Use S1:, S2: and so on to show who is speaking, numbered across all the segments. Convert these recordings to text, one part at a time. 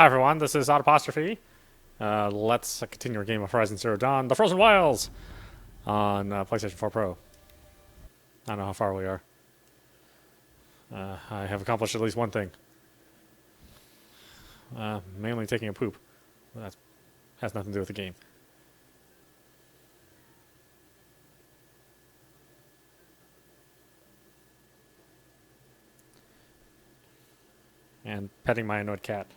S1: Hi everyone, this is audap. Let's continue our game of Horizon Zero Dawn, The Frozen Wilds, on PlayStation 4 Pro. I don't know how far we are. I have accomplished at least one thing. Mainly taking a poop. That has nothing to do with the game. And petting my annoyed cat.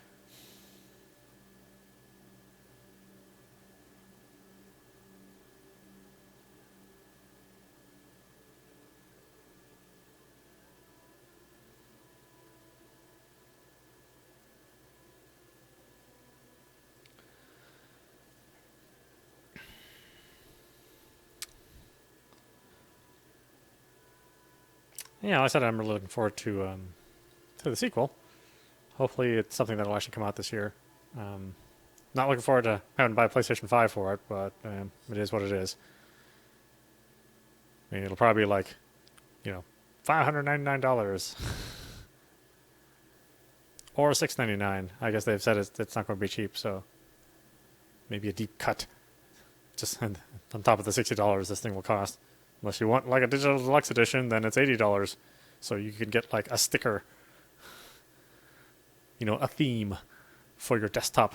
S1: Yeah, like I said, I'm really looking forward to the sequel. Hopefully it's something that'll actually come out this year. Not looking forward to having to buy a PlayStation 5 for it, but it is what it is. I mean, it'll probably be like, $599. Or $699. I guess they've said it's not going to be cheap, so maybe a deep cut. Just on top of the $60 this thing will cost. Unless you want like a digital deluxe edition, then it's $80. So you can get like a sticker, a theme for your desktop.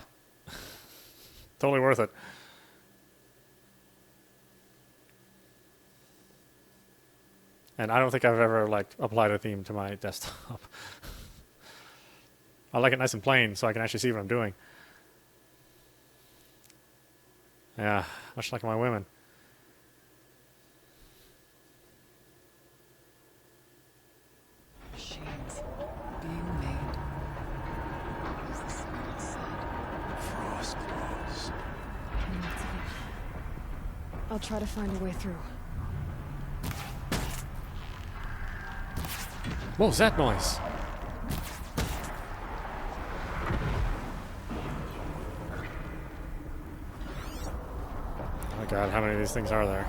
S1: Totally worth it. And I don't think I've ever applied a theme to my desktop. I like it nice and plain so I can actually see what I'm doing. Yeah, much like my women.
S2: Machines being made. Is this what it said?
S3: Frost claws.
S2: I'll try to find a way through.
S1: What was that noise? Oh my god, how many of these things are there?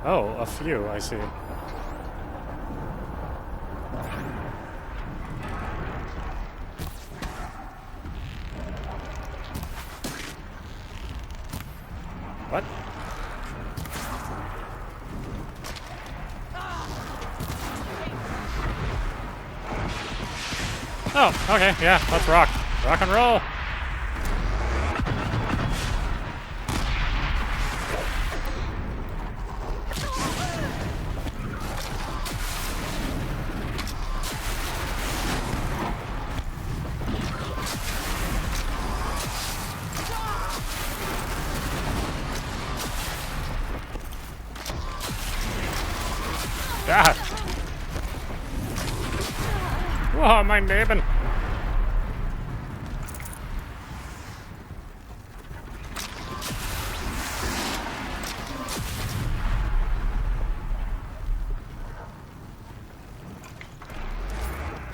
S1: Oh, a few, I see. What? Oh, okay, yeah, let's rock. Rock and roll. God. Whoa, my neighbor.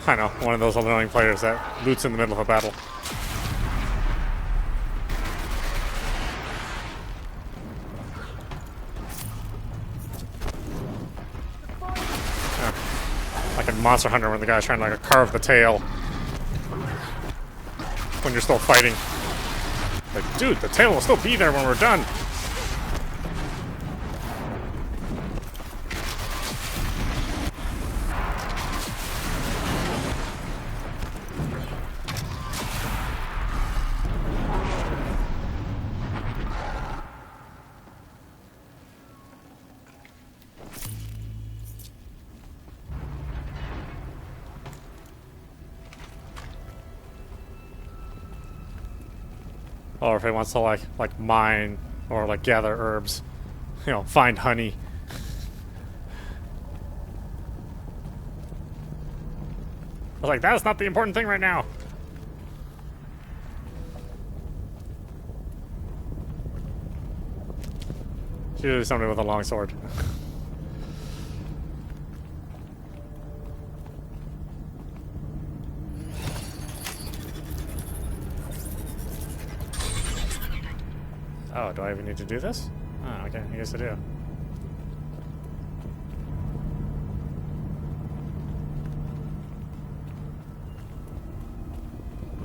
S1: I know, one of those annoying players that loots in the middle of a battle. Like in Monster Hunter when the guy's trying to carve the tail when you're still fighting. Like, dude, the tail will still be there when we're done. Or if he wants to like mine or gather herbs, find honey. I was like, that's not the important thing right now. It's usually somebody with a long sword. Oh, do I even need to do this? Oh, okay, I guess I do.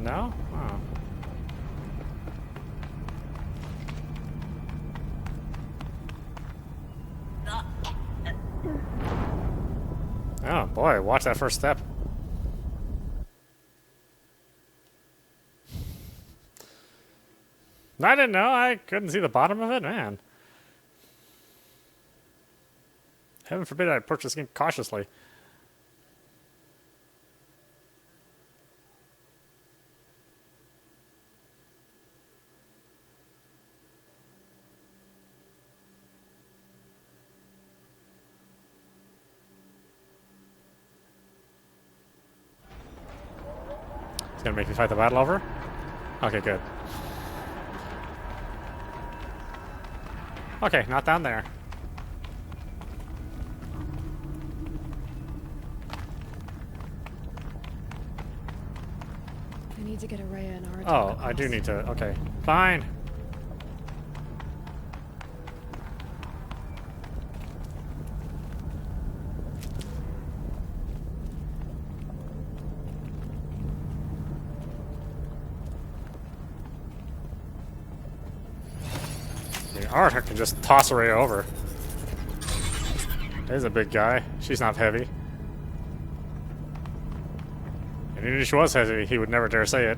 S1: No? Oh. Oh boy, watch that first step. I didn't know. I couldn't see the bottom of it, man. Heaven forbid I approach this game cautiously. It's gonna make me fight the battle over? Okay, good. Okay, not down there.
S2: I need to get Araya and Ara.
S1: Oh, I do need to. Okay, fine. Arthur can just toss Araya over. There's a big guy. She's not heavy. And even if she was heavy, he would never dare say it.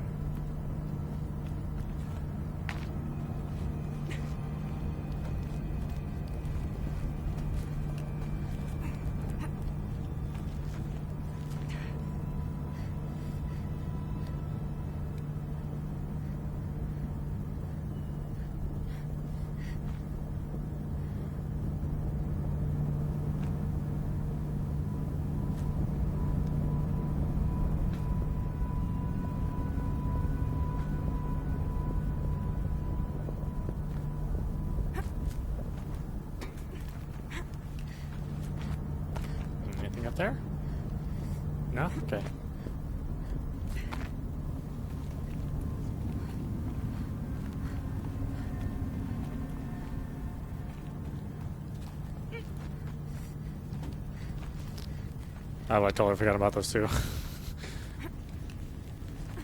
S1: Anything up there? No? Okay. Oh, I totally forgot about those two.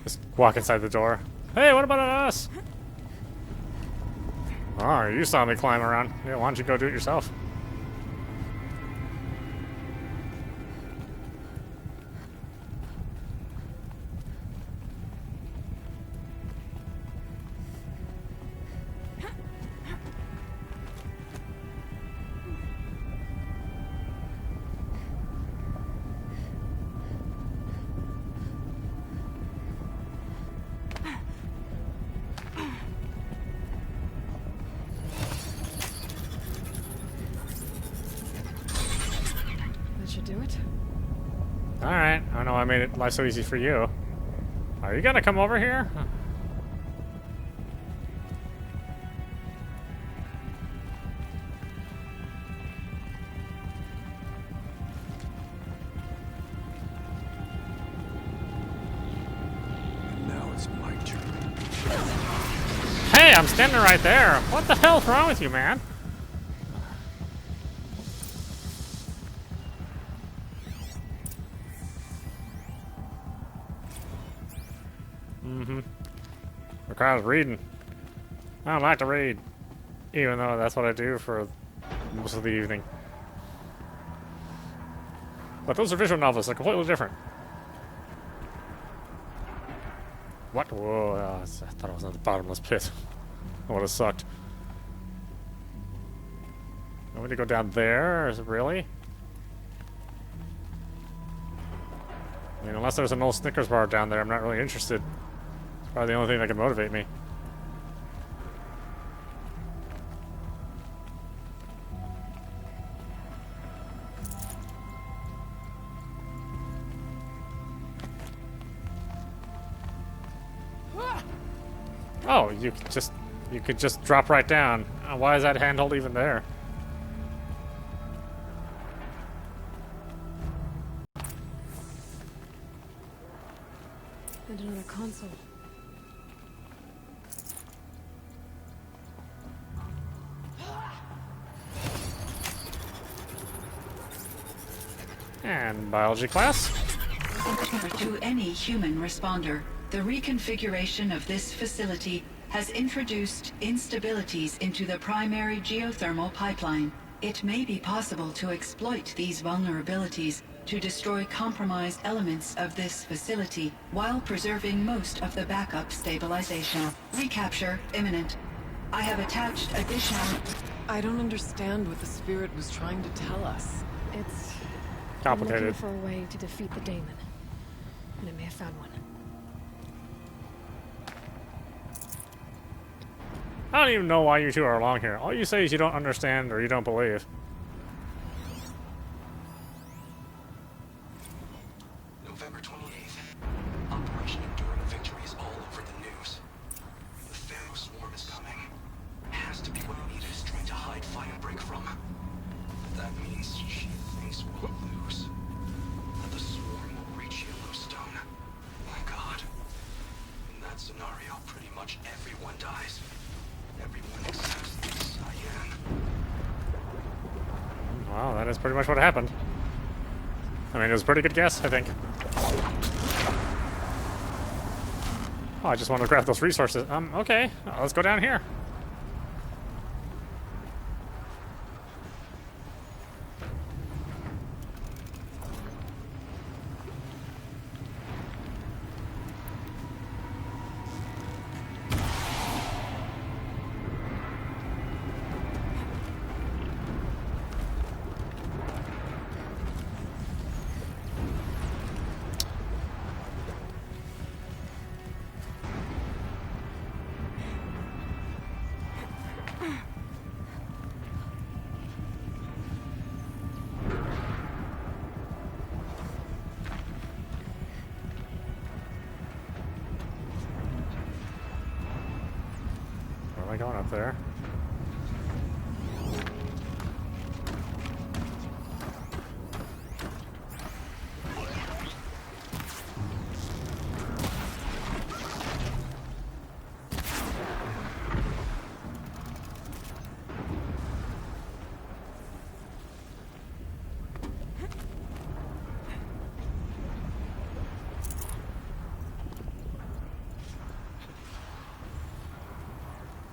S1: Just walk inside the door. Hey, what about us? Oh, you saw me climb around. Yeah, why don't you go do it yourself?
S2: That should do it.
S1: Alright, I know I made it life so easy for you. Are you gonna come over here?
S3: Now it's my turn.
S1: Hey, I'm standing right there. What the hell's wrong with you, man? Requires reading. I don't like to read, even though that's what I do for most of the evening. But those are visual novels. They're completely different. What? Whoa, I thought I was in the bottomless pit. That would have sucked. Want me to go down there? Is it really? I mean, unless there's an old Snickers bar down there, I'm not really interested. It's probably the only thing that can motivate me. Oh, you could just drop right down. Why is that handhold even there?
S2: And another console.
S1: And biology class?
S4: To any human responder, the reconfiguration of this facility has introduced instabilities into the primary geothermal pipeline. It may be possible to exploit these vulnerabilities to destroy compromised elements of this facility while preserving most of the backup stabilization. Recapture imminent. I have attached additional...
S2: I don't understand what the spirit was trying to tell us.
S3: It's
S1: Complicated.
S3: I'm looking for a way to defeat the daemon, and I may have found one.
S1: I don't even know why you two are along here. All you say is you don't understand or you don't believe.
S5: November 28th. Operation Enduring Victory is all over the news. The Pharaoh swarm is coming. Has to be what Anita is trying to hide Firebreak from. That means she thinks we'll lose. That the swarm will reach Yellowstone. My God. In that scenario, pretty much everyone dies. Everyone except Cyan.
S1: Wow, that is pretty much what happened. I mean, it was a pretty good guess, I think. Oh, I just want to grab those resources. Okay. Let's go down here. Where am I going up there?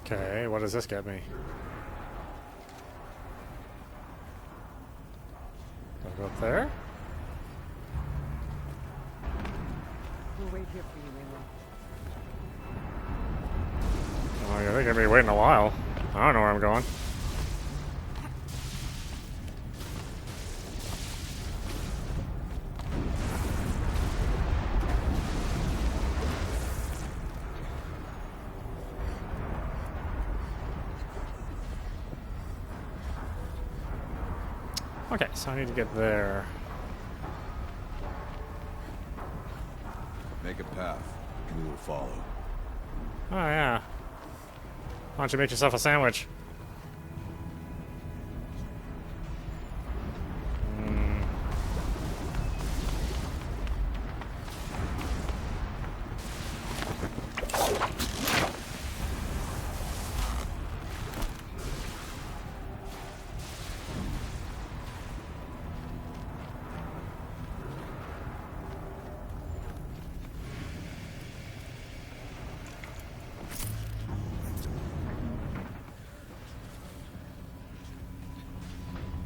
S1: Okay, what does this get me? Do I go up there?
S2: We'll wait here for you, Aloy.
S1: Oh, yeah, they're gonna be waiting a while. I don't know where I'm going. Okay, so I need to get there.
S6: Make a path, and we will follow.
S1: Oh, yeah. Why don't you make yourself a sandwich?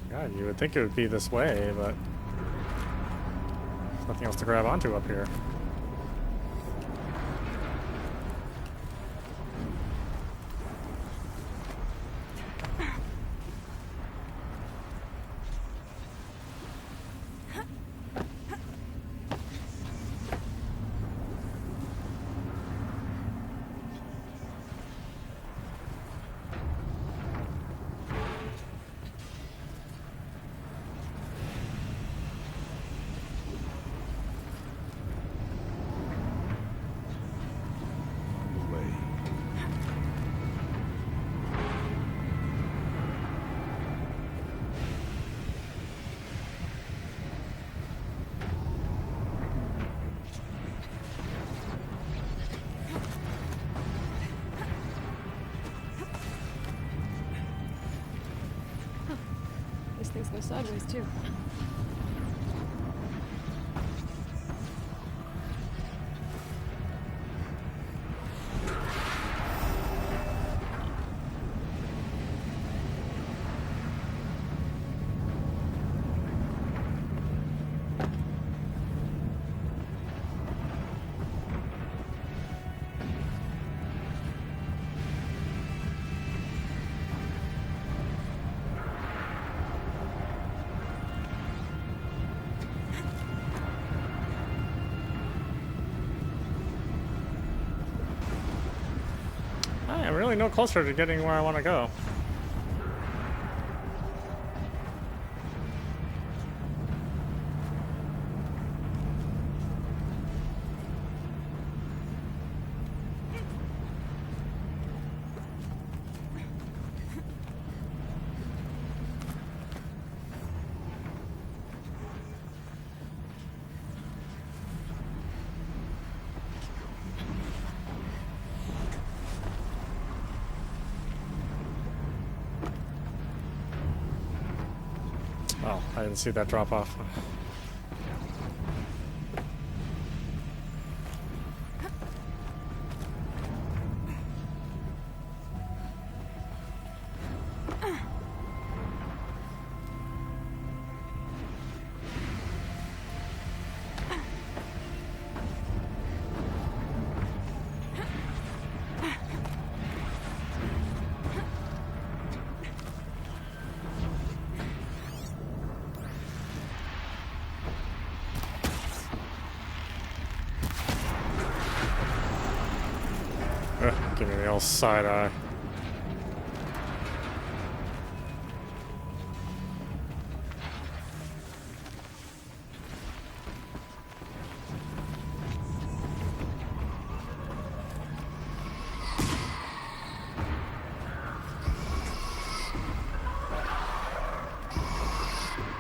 S1: God, you would think it would be this way, but there's nothing else to grab onto up here.
S6: Way.
S3: These things go sideways too.
S1: really no closer to getting where I want to go. Oh, I didn't see that drop off. Give me the old side eye.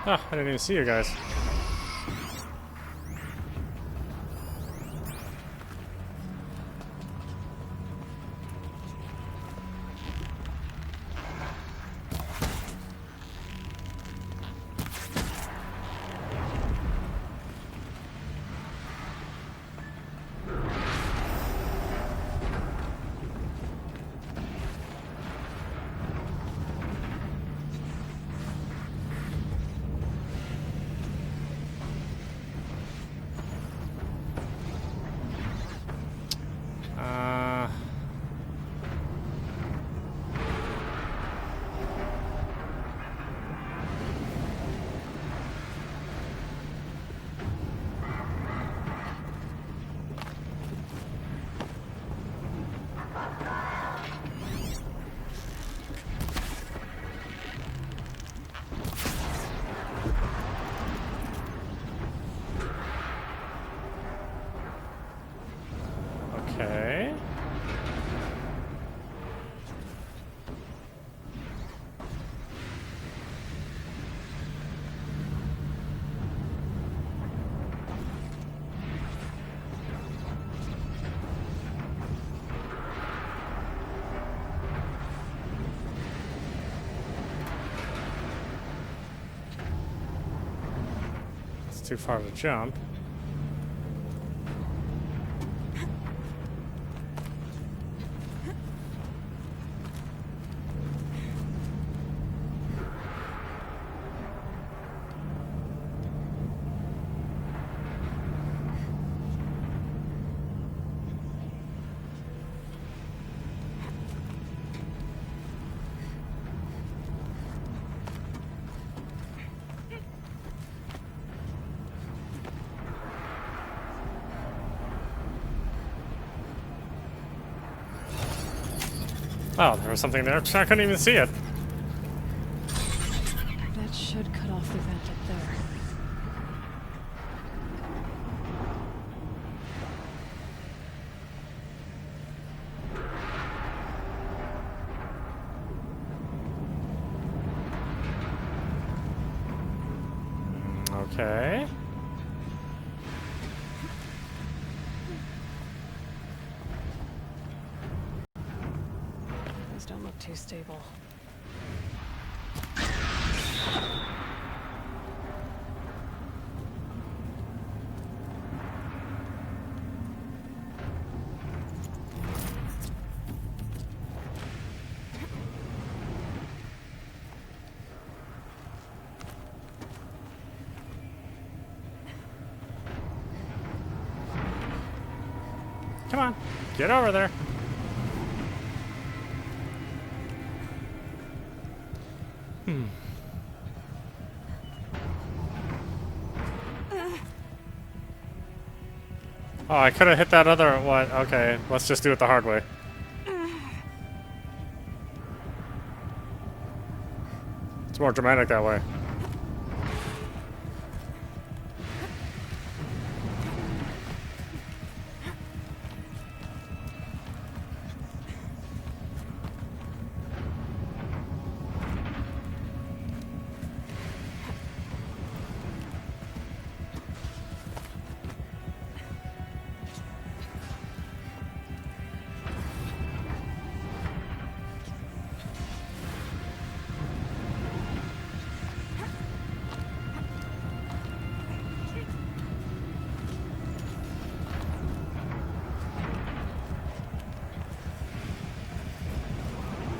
S1: Ah, I didn't even see you guys. Okay. It's too far to jump. Oh, there was something there. I couldn't even see it.
S3: That should cut off the vent up there.
S1: Okay.
S3: These don't look too stable.
S1: Come on, get over there. Oh, I could have hit that other one. Okay, let's just do it the hard way. It's more dramatic that way.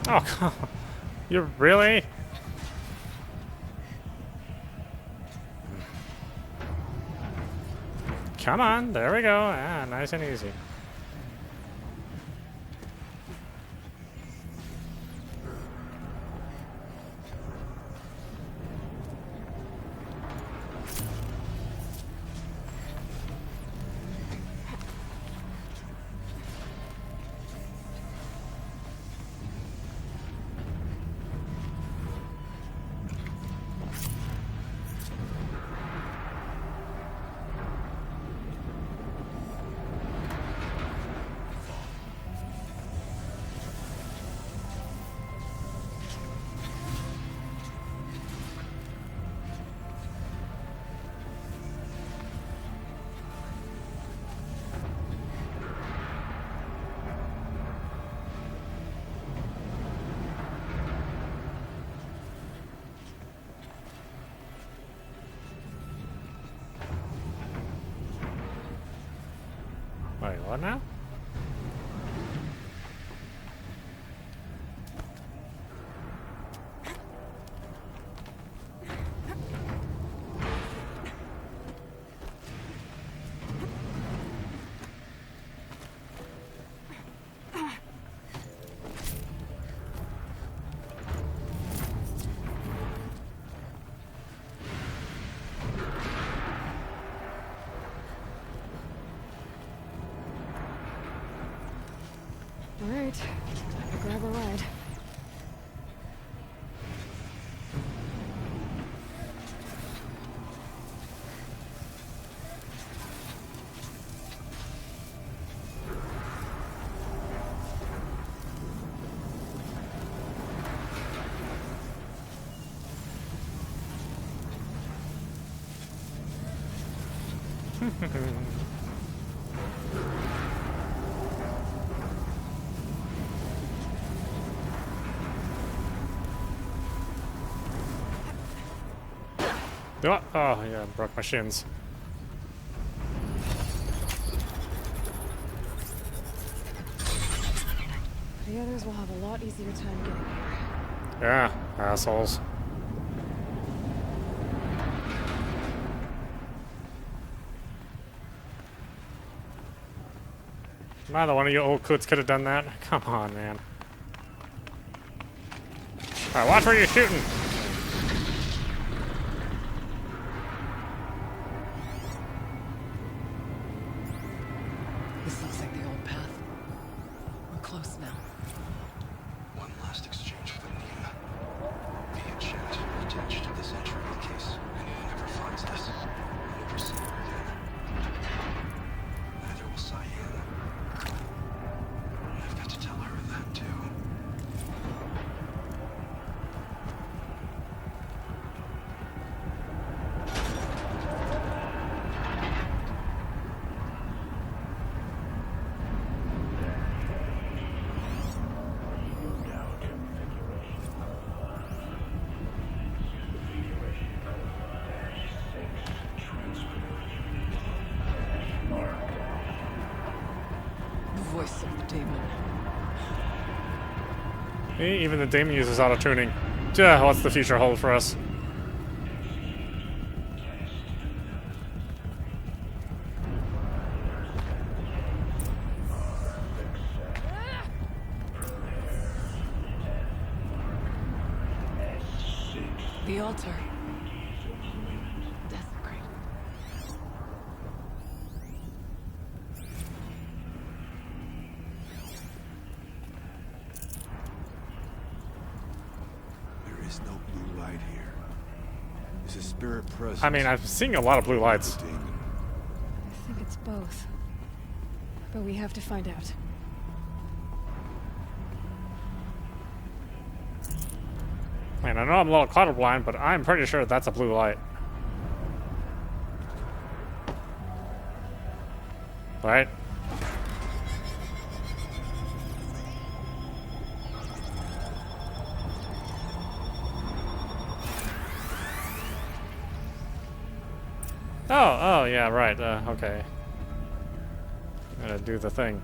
S1: Oh, come on. You really? Come on, there we go. Ah, nice and easy. Wait, what now?
S3: All right, time to grab a ride.
S1: Oh, oh, yeah, broke my shins.
S3: The others will have a lot easier time getting here.
S1: Yeah, assholes. Neither one of you old coots could have done that. Come on, man. Alright, watch where you're shooting.
S2: This looks like the old path. We're close now.
S5: One last exchange for the name. Via chat attached to this entry in case anyone ever finds this. And we'll proceed again. Neither will Cyan. I've got to tell her that too.
S2: The voice of the demon.
S1: Even the demon uses auto-tuning. Yeah, what's the future hold for us?
S2: The altar. Desecrate.
S6: There is no blue light here. Is a spirit present?
S1: I mean, I'm seeing a lot of blue lights.
S6: The demon.
S3: I think it's both. But we have to find out.
S1: Man, I know I'm a little colorblind, but I'm pretty sure that's a blue light. Right? Oh, yeah, right. Okay. Gotta do the thing.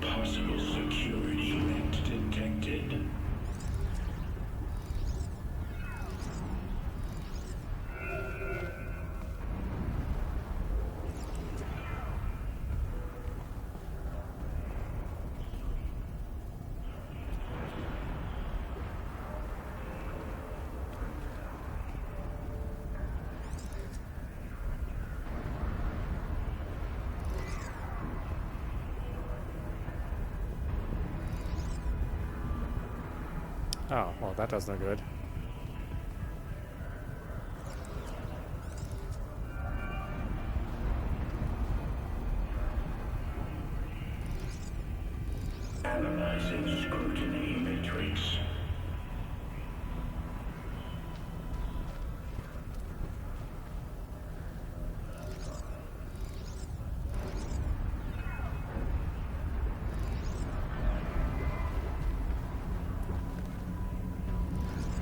S7: Possible security event detected.
S1: Oh, well, that does no good.
S7: Analyzing scrutiny matrix.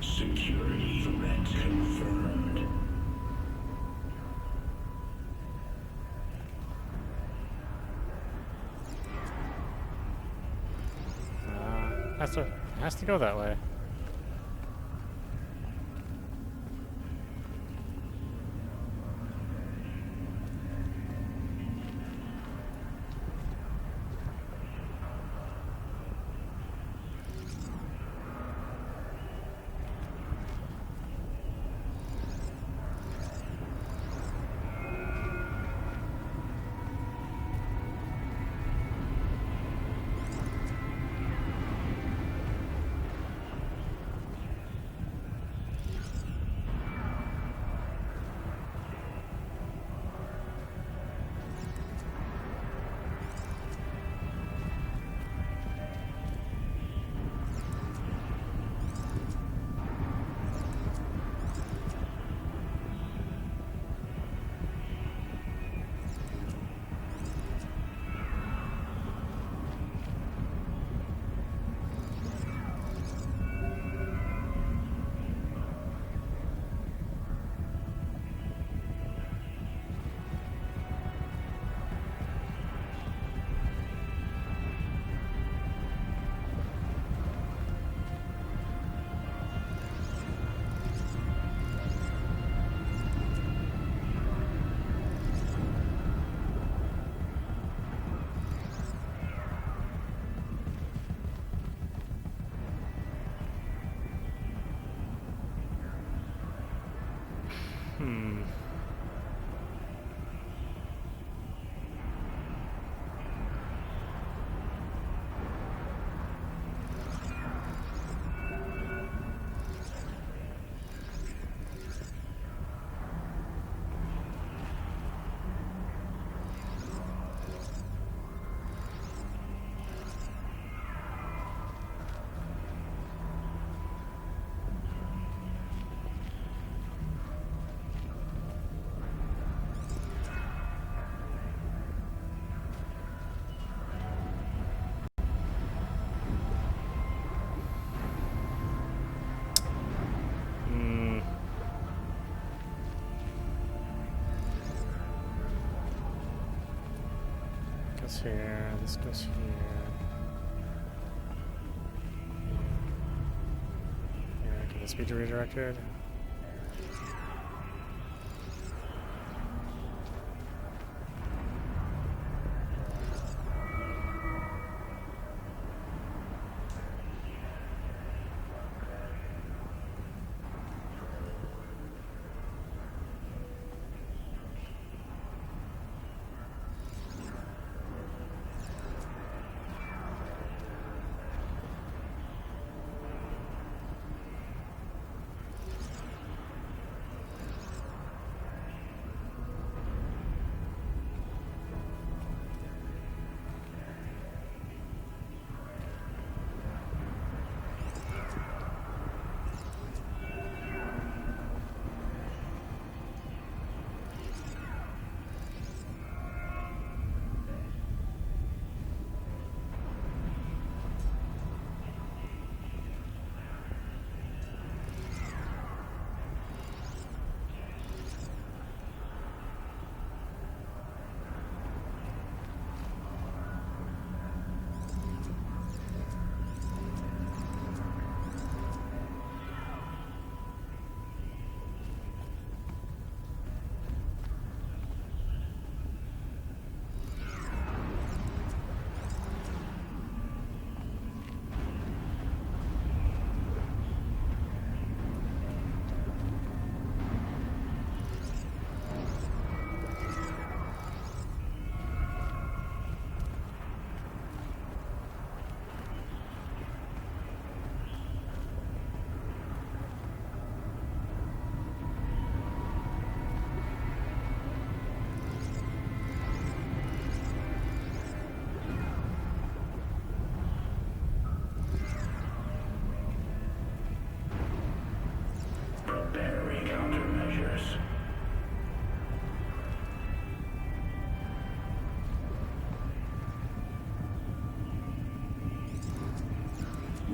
S7: Security threat confirmed.
S1: Has to go that way. Goes here, this goes here. Here, can this be redirected?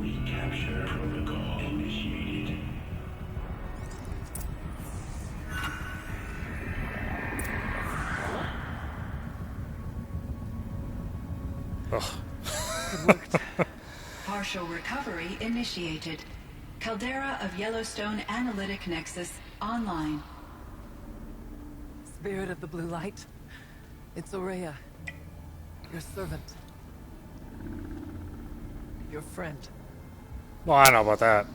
S7: Recapture protocol initiated.
S1: Ugh.
S2: It worked.
S4: Partial recovery initiated. Caldera of Yellowstone Analytic Nexus online.
S2: Spirit of the blue light. It's Aurea. Your servant. Your friend.
S1: Well, I know about that.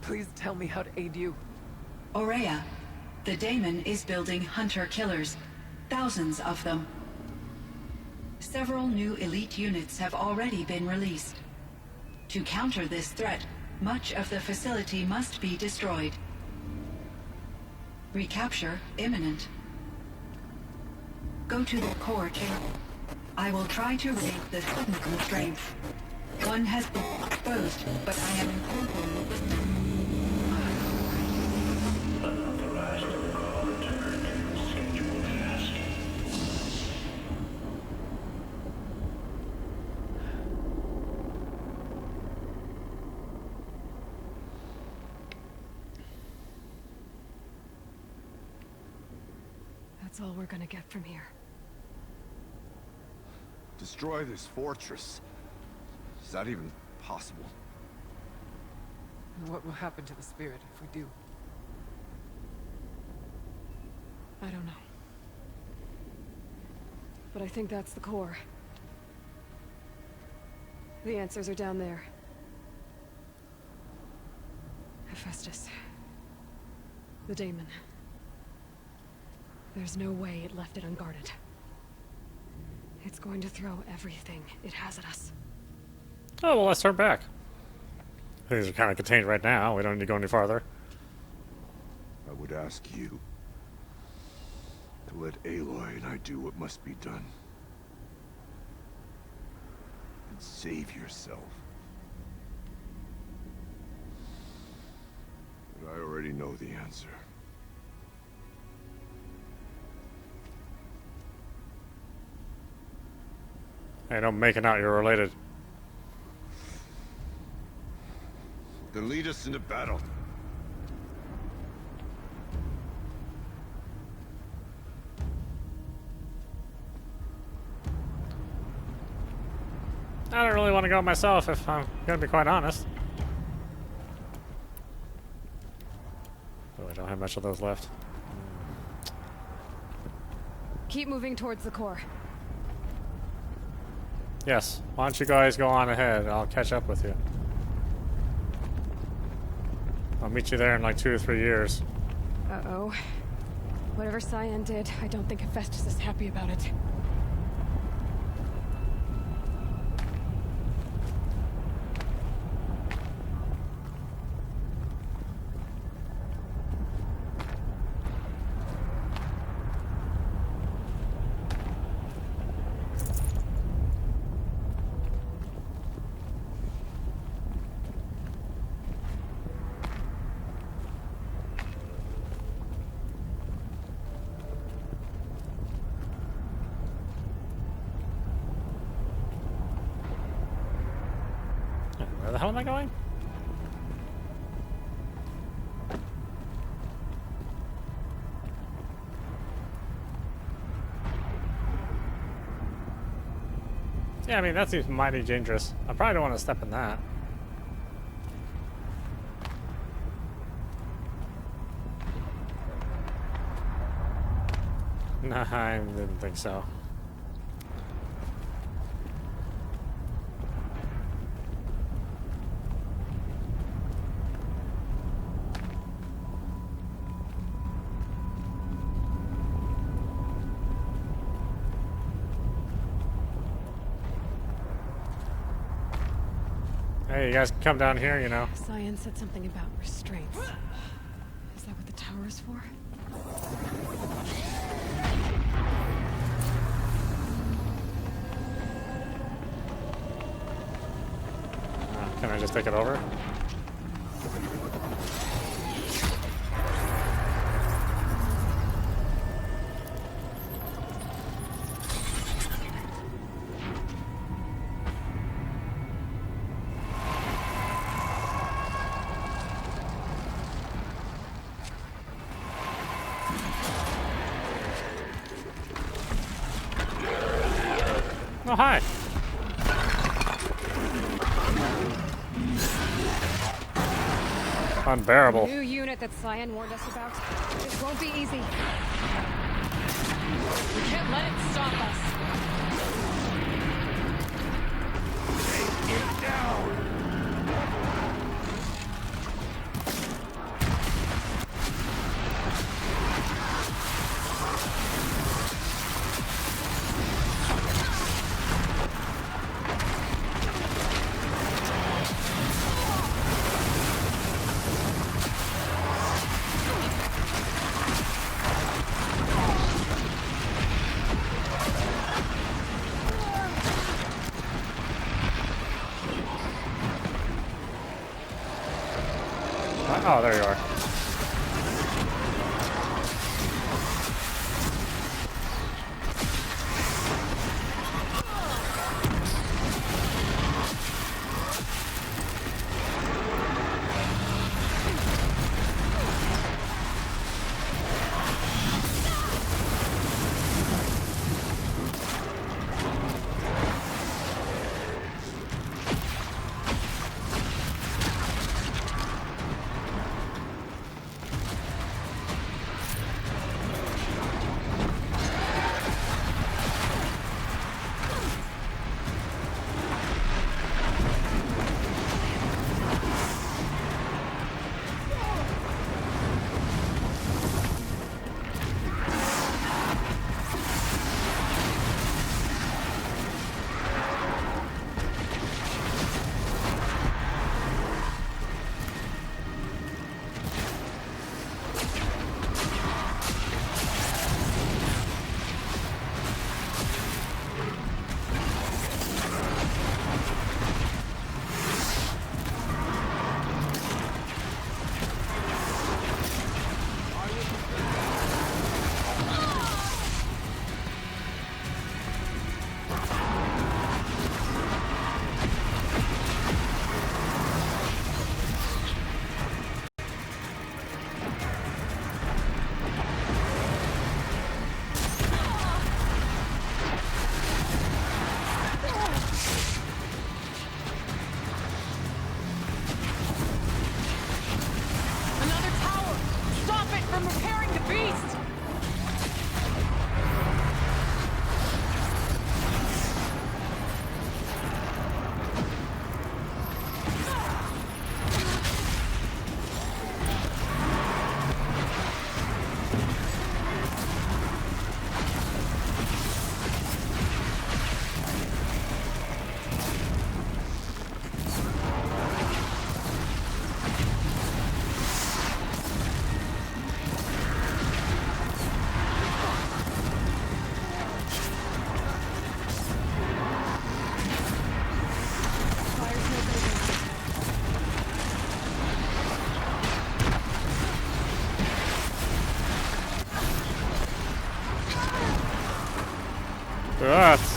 S2: Please tell me how to aid you.
S4: Aurea, the daemon is building hunter-killers. Thousands of them. Several new elite units have already been released. To counter this threat, much of the facility must be destroyed. Recapture imminent. Go to the core chamber. I will try to raise the sudden constraint. One has been exposed, but I am
S7: Unauthorized protocol returned. Scheduled task.
S3: That's all we're gonna get from here.
S6: Destroy this fortress. Is that even possible?
S2: And what will happen to the spirit if we do?
S3: I don't know. But I think that's the core. The answers are down there. Hephaestus. The daemon. There's no way it left it unguarded. It's going to throw everything it has at us.
S1: Oh, well, let's turn back. Things are kind of contained right now. We don't need to go any farther.
S6: I would ask you to let Aloy and I do what must be done. And save yourself. But I already know the answer.
S1: Hey, don't make it out you're related.
S6: Then lead us into battle.
S1: I don't really want to go myself, if I'm going to be quite honest. Oh, I don't have much of those left.
S3: Keep moving towards the core.
S1: Yes, why don't you guys go on ahead? I'll catch up with you. I'll meet you there in like 2 or 3 years.
S3: Uh-oh. Whatever Cyan did, I don't think Hephaestus is happy about it.
S1: Where the hell am I going? Yeah, I mean, that seems mighty dangerous. I probably don't want to step in that. Nah, I didn't think so. Hey, you guys can come down here, you know.
S3: Cyan said something about restraints. Is that what the tower is for?
S1: Can I just take it over? Oh, hi. Unbearable.
S3: New unit that Cyan warned us about. This won't be easy. We can't let it stop us.
S6: Get down!
S1: Oh, there you are.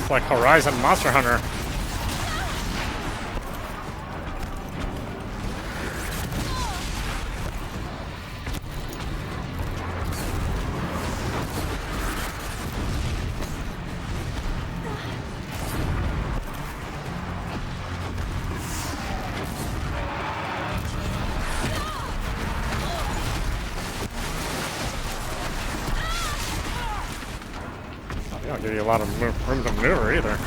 S1: It's like Horizon Monster Hunter. They don't give you a lot of room to maneuver either.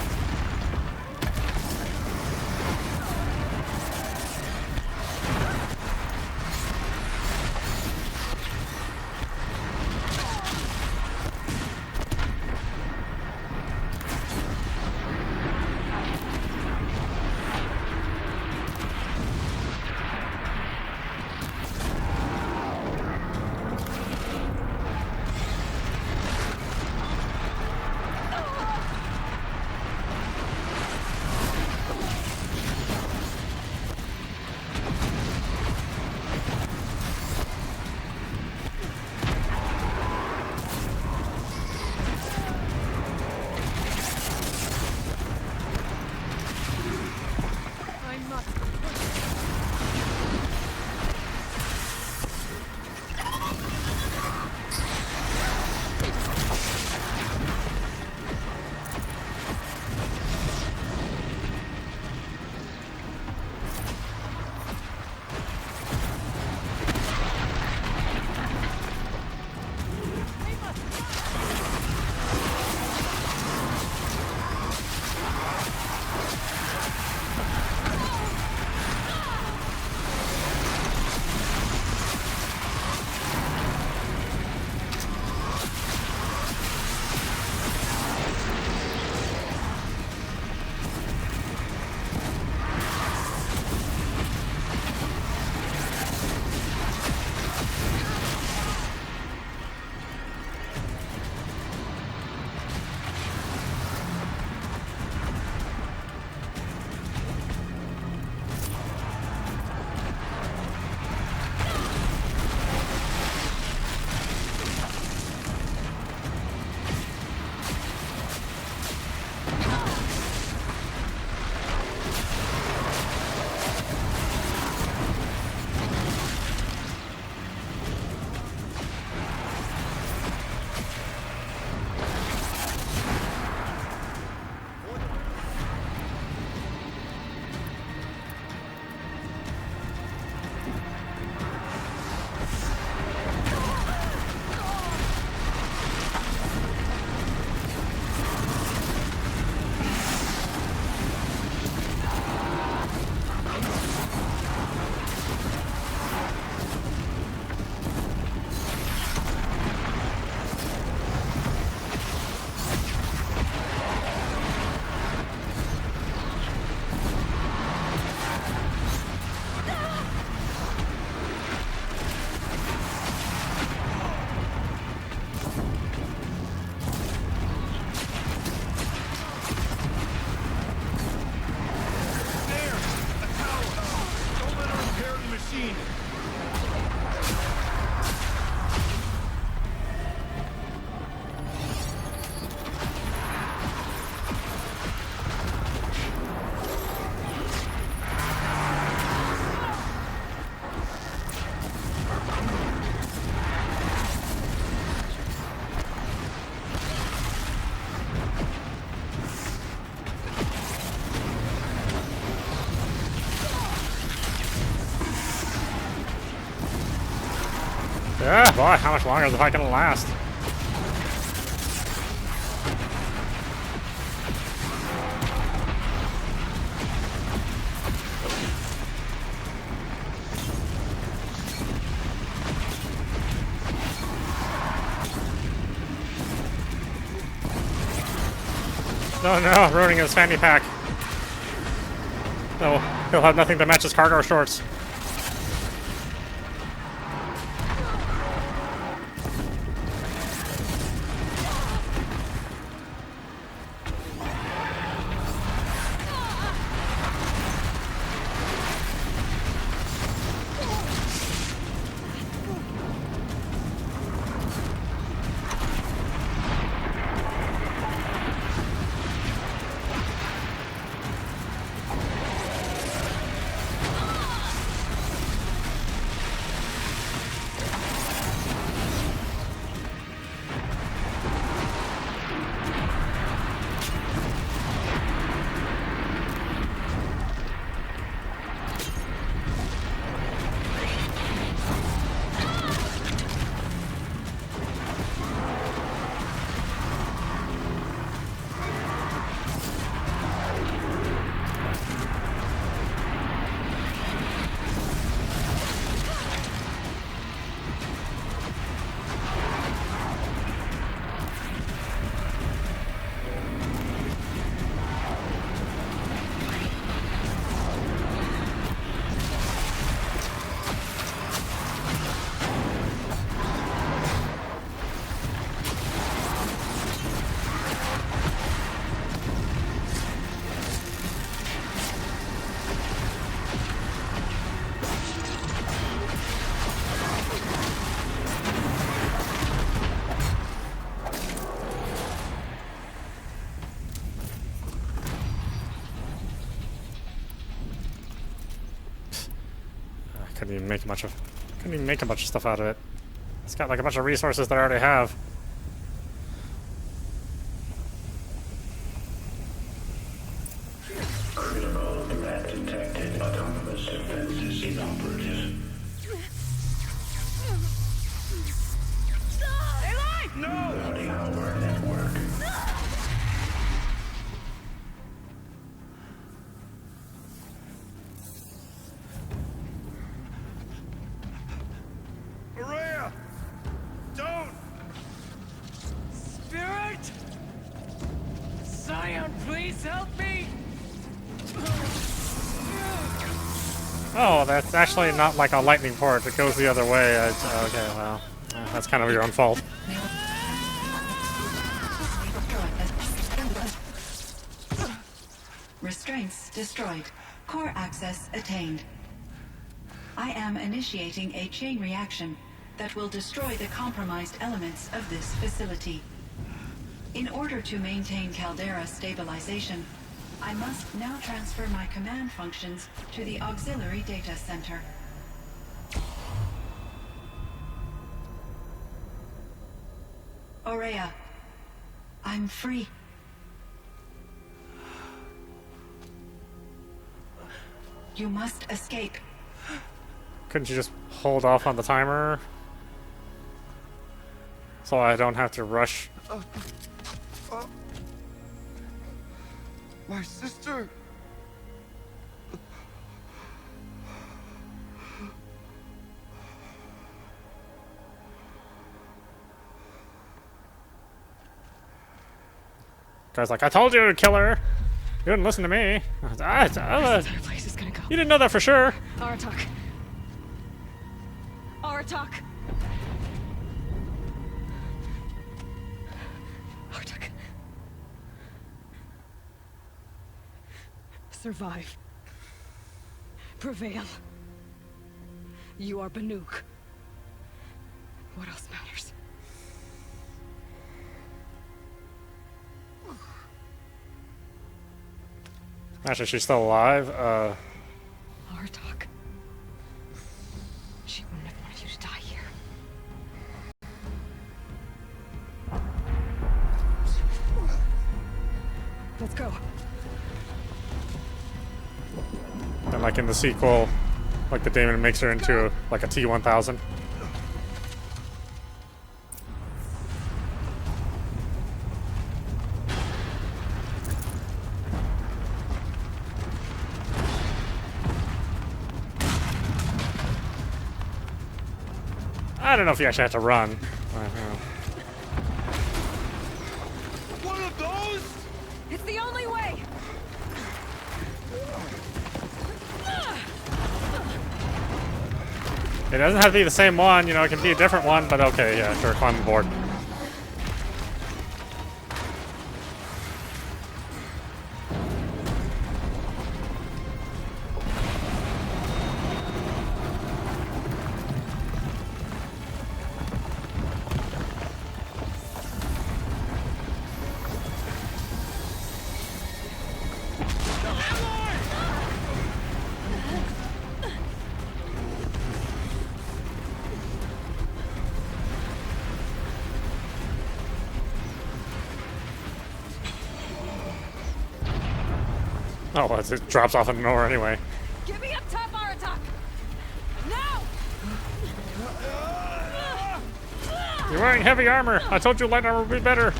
S1: Yeah, boy, how much longer is the fight gonna last? No, no, ruining his fanny pack. No, he'll have nothing to match his cargo shorts. Couldn't even make a bunch of stuff out of it. It's got like a bunch of resources that I already have.
S7: Critical threat detected. Autonomous defenses inoperative.
S3: Aloy!
S7: Routing our network.
S6: Araya! Don't!
S2: Spirit! Scion, please help me!
S1: Oh, that's actually not like a lightning port. It goes the other way. Okay, well, that's kind of your own fault.
S4: Restraints destroyed. Core access attained. I am initiating a chain reaction that will destroy the compromised elements of this facility. In order to maintain caldera stabilization, I must now transfer my command functions to the auxiliary data center. Aurea, I'm free. You must escape.
S1: Couldn't you just hold off on the timer? So I don't have to rush.
S6: My sister!
S1: Guy's like, I told you to kill her! You didn't listen to me.
S3: This entire place is gonna go.
S1: You didn't know that for sure.
S3: Aratak. Aratak. Aratak. Survive. Prevail. You are Banuk. What else matters?
S1: Actually, she's still alive.
S3: Aratak. She wouldn't have wanted you to die here. Let's go.
S1: And like in the sequel, like the demon makes her into like a T-1000. I don't know if you actually have to run.
S6: One of those?
S3: It's the only way!
S1: It doesn't have to be the same one, you know, it can be a different one, but okay, yeah, sure, climb aboard. Oh, well, it drops off into nowhere anyway.
S3: Get me up top, Aratak! Now!
S1: You're wearing heavy armor. I told you light armor would be better.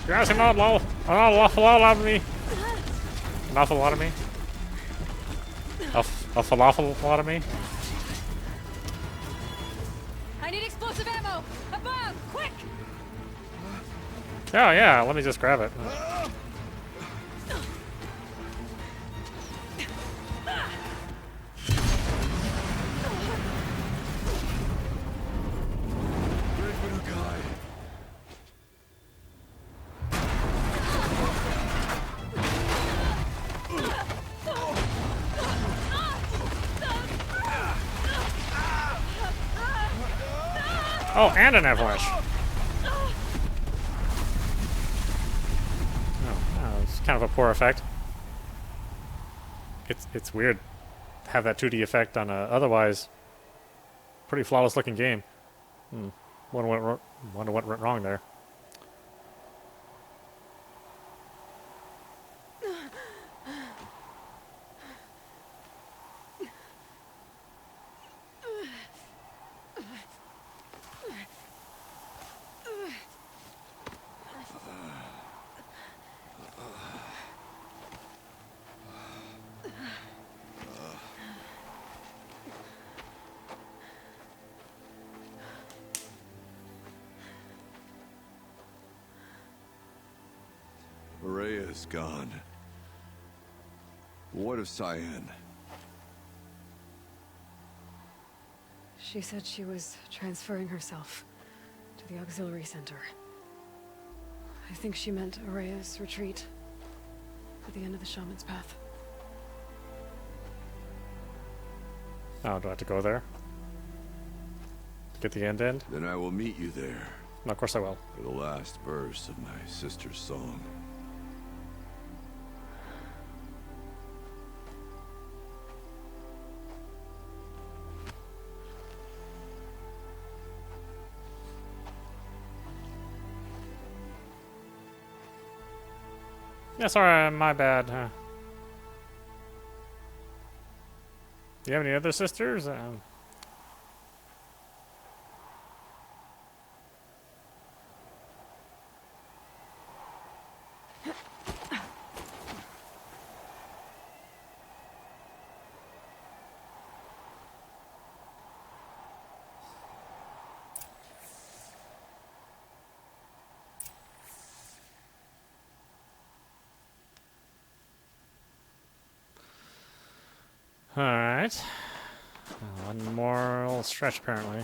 S1: You're asking an awful lot of me. An awful lot of me? A falafel lot of me?
S3: I need explosive ammo! Above! Quick!
S1: Oh, yeah, let me just grab it. Oh, and an avalanche. Oh, it's kind of a poor effect. It's weird to have that 2D effect on a otherwise pretty flawless looking game. Wonder what went wrong there.
S6: Maria is gone. What of Cyan?
S3: She said she was transferring herself to the auxiliary center. I think she meant Araya's retreat at the end of the shaman's path.
S1: Oh, do I have to go there? Get the end?
S6: Then I will meet you there
S1: No, of course I will.
S6: for the last verse of my sister's song.
S1: Yeah, sorry, my bad. Do you have any other sisters? Alright. One more little stretch, apparently.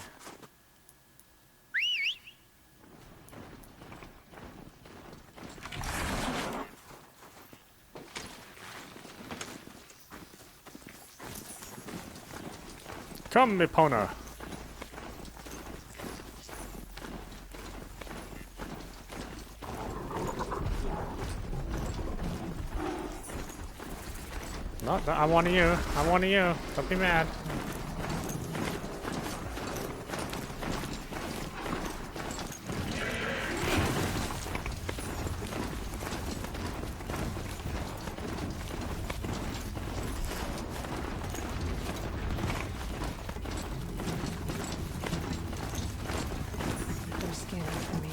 S1: Come, Epona. No, I'm one of you. I'm one of you. Don't be mad.
S3: They're scanning for me.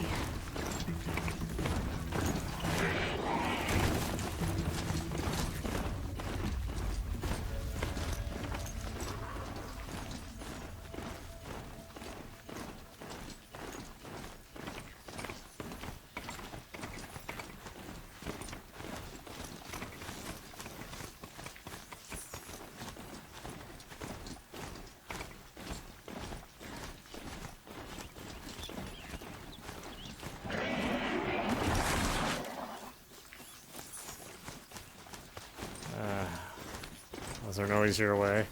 S1: there no easier way?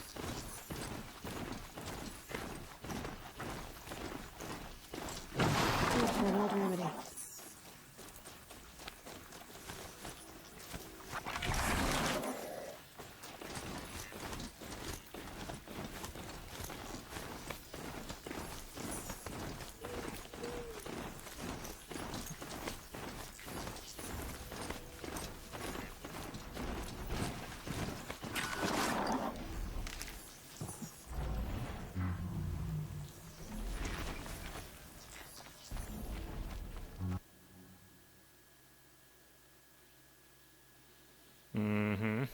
S3: Do it for an old remedy.
S1: Mm-hmm.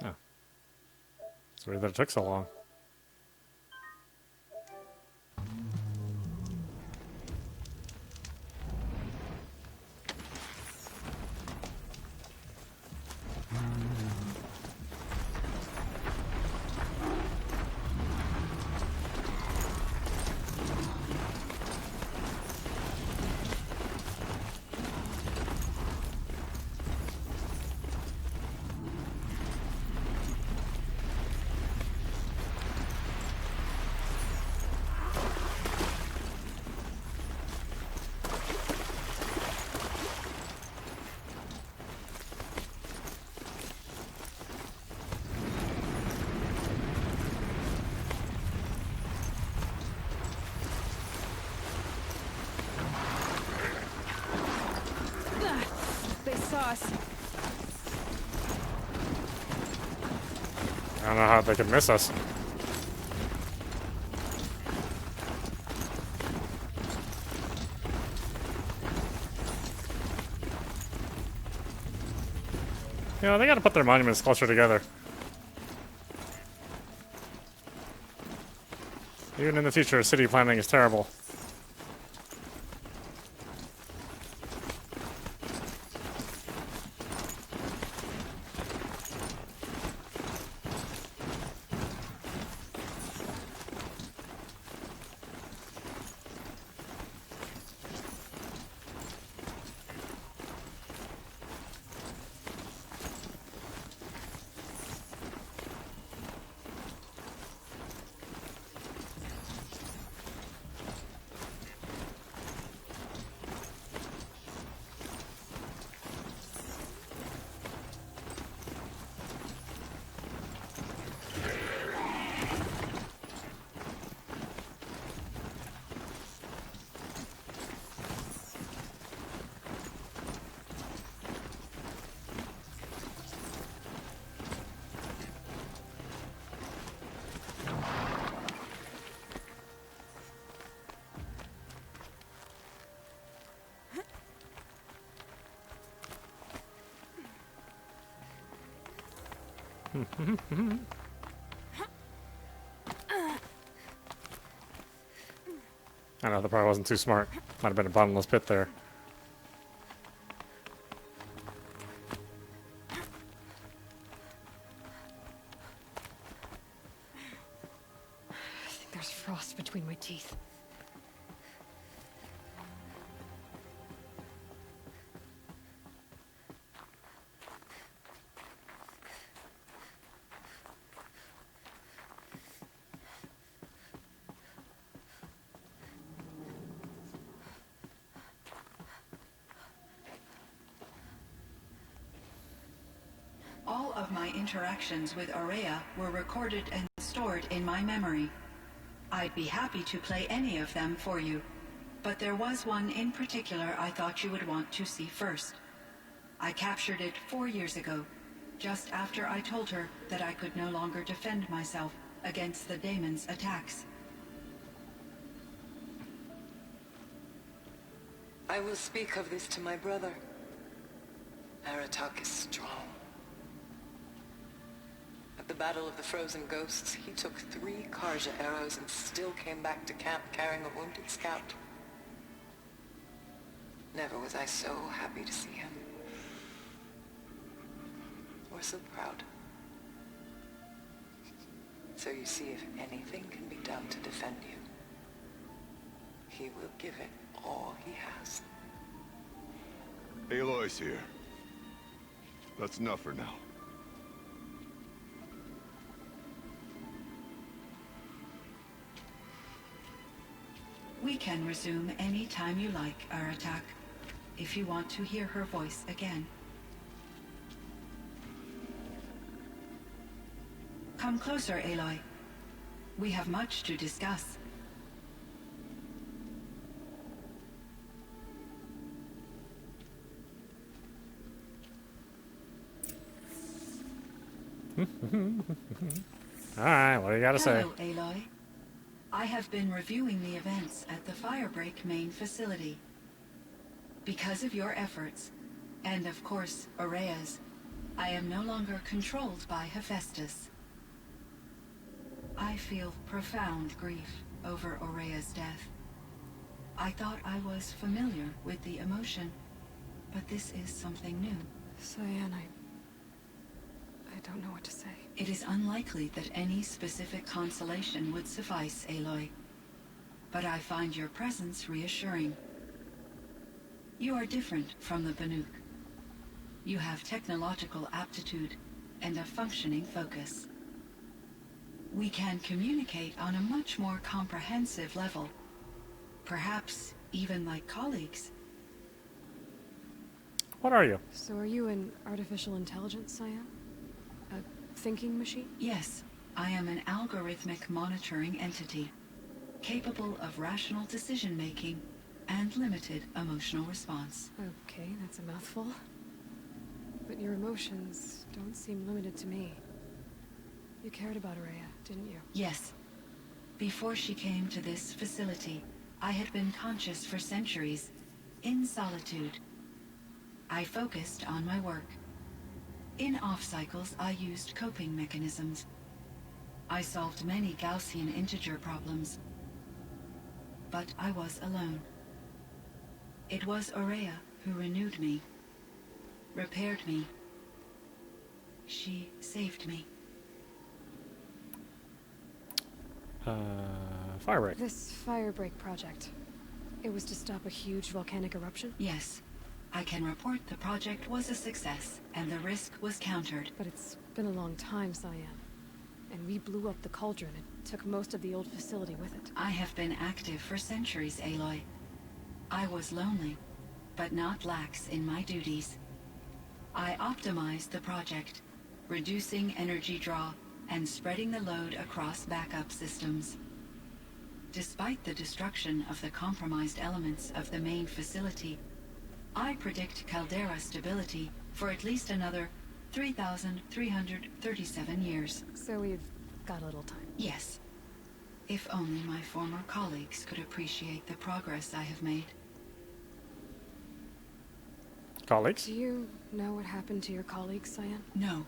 S1: Oh. It's weird that it took so long.
S3: They saw us.
S1: I don't know how they could miss us. You know, they gotta put their monuments closer together. Even in the future, city planning is terrible. I know, that probably wasn't too smart. Might have been a bottomless pit there.
S3: I think there's frost between my teeth.
S4: All of my interactions with Aurea were recorded and stored in my memory. I'd be happy to play any of them for you, but there was one in particular I thought you would want to see first. I captured it 4 years ago, just after I told her that I could no longer defend myself against the daemon's attacks.
S2: I will speak of this to my brother. Aratak is strong. At the Battle of the Frozen Ghosts, he took 3 Karja arrows and still came back to camp carrying a wounded scout. Never was I so happy to see him. Or so proud. So you see, if anything can be done to defend you, he will give it all he has.
S6: Aloy's here. That's enough for now.
S4: We can resume any time you like our attack, if you want to hear her voice again. Come closer, Aloy. We have much to discuss.
S1: Alright, what do you gotta say?
S4: Hello, Aloy. I have been reviewing the events at the Firebreak main facility. Because of your efforts, and of course, Aurea's, I am no longer controlled by Hephaestus. I feel profound grief over Aurea's death. I thought I was familiar with the emotion, but this is something new.
S3: Cyan, I don't know what to say.
S4: It is unlikely that any specific consolation would suffice, Aloy. But I find your presence reassuring. You are different from the Banuk. You have technological aptitude and a functioning focus. We can communicate on a much more comprehensive level. Perhaps even like colleagues.
S1: What are you?
S3: So are you an artificial intelligence, Cyan? A thinking machine?
S4: Yes, I am an algorithmic monitoring entity, capable of rational decision-making and limited emotional response.
S3: Okay, that's a mouthful. But your emotions don't seem limited to me. You cared about Aurea, didn't you?
S4: Yes. Before she came to this facility, I had been conscious for centuries, in solitude. I focused on my work. In off-cycles, I used coping mechanisms. I solved many Gaussian integer problems. But I was alone. It was Aurea who renewed me, repaired me. She saved me.
S1: Firebreak.
S3: This Firebreak project. It was to stop a huge volcanic eruption?
S4: Yes. I can report the project was a success, and the risk was countered.
S3: But it's been a long time, Cyan. And we blew up the cauldron and took most of the old facility with it.
S4: I have been active for centuries, Aloy. I was lonely, but not lax in my duties. I optimized the project, reducing energy draw and spreading the load across backup systems. Despite the destruction of the compromised elements of the main facility, I predict caldera stability for at least another 3,337 years.
S3: So we've got a little time.
S4: Yes. If only my former colleagues could appreciate the progress I have made.
S1: Colleagues?
S3: Do you know what happened to your colleagues, Cyan?
S4: No.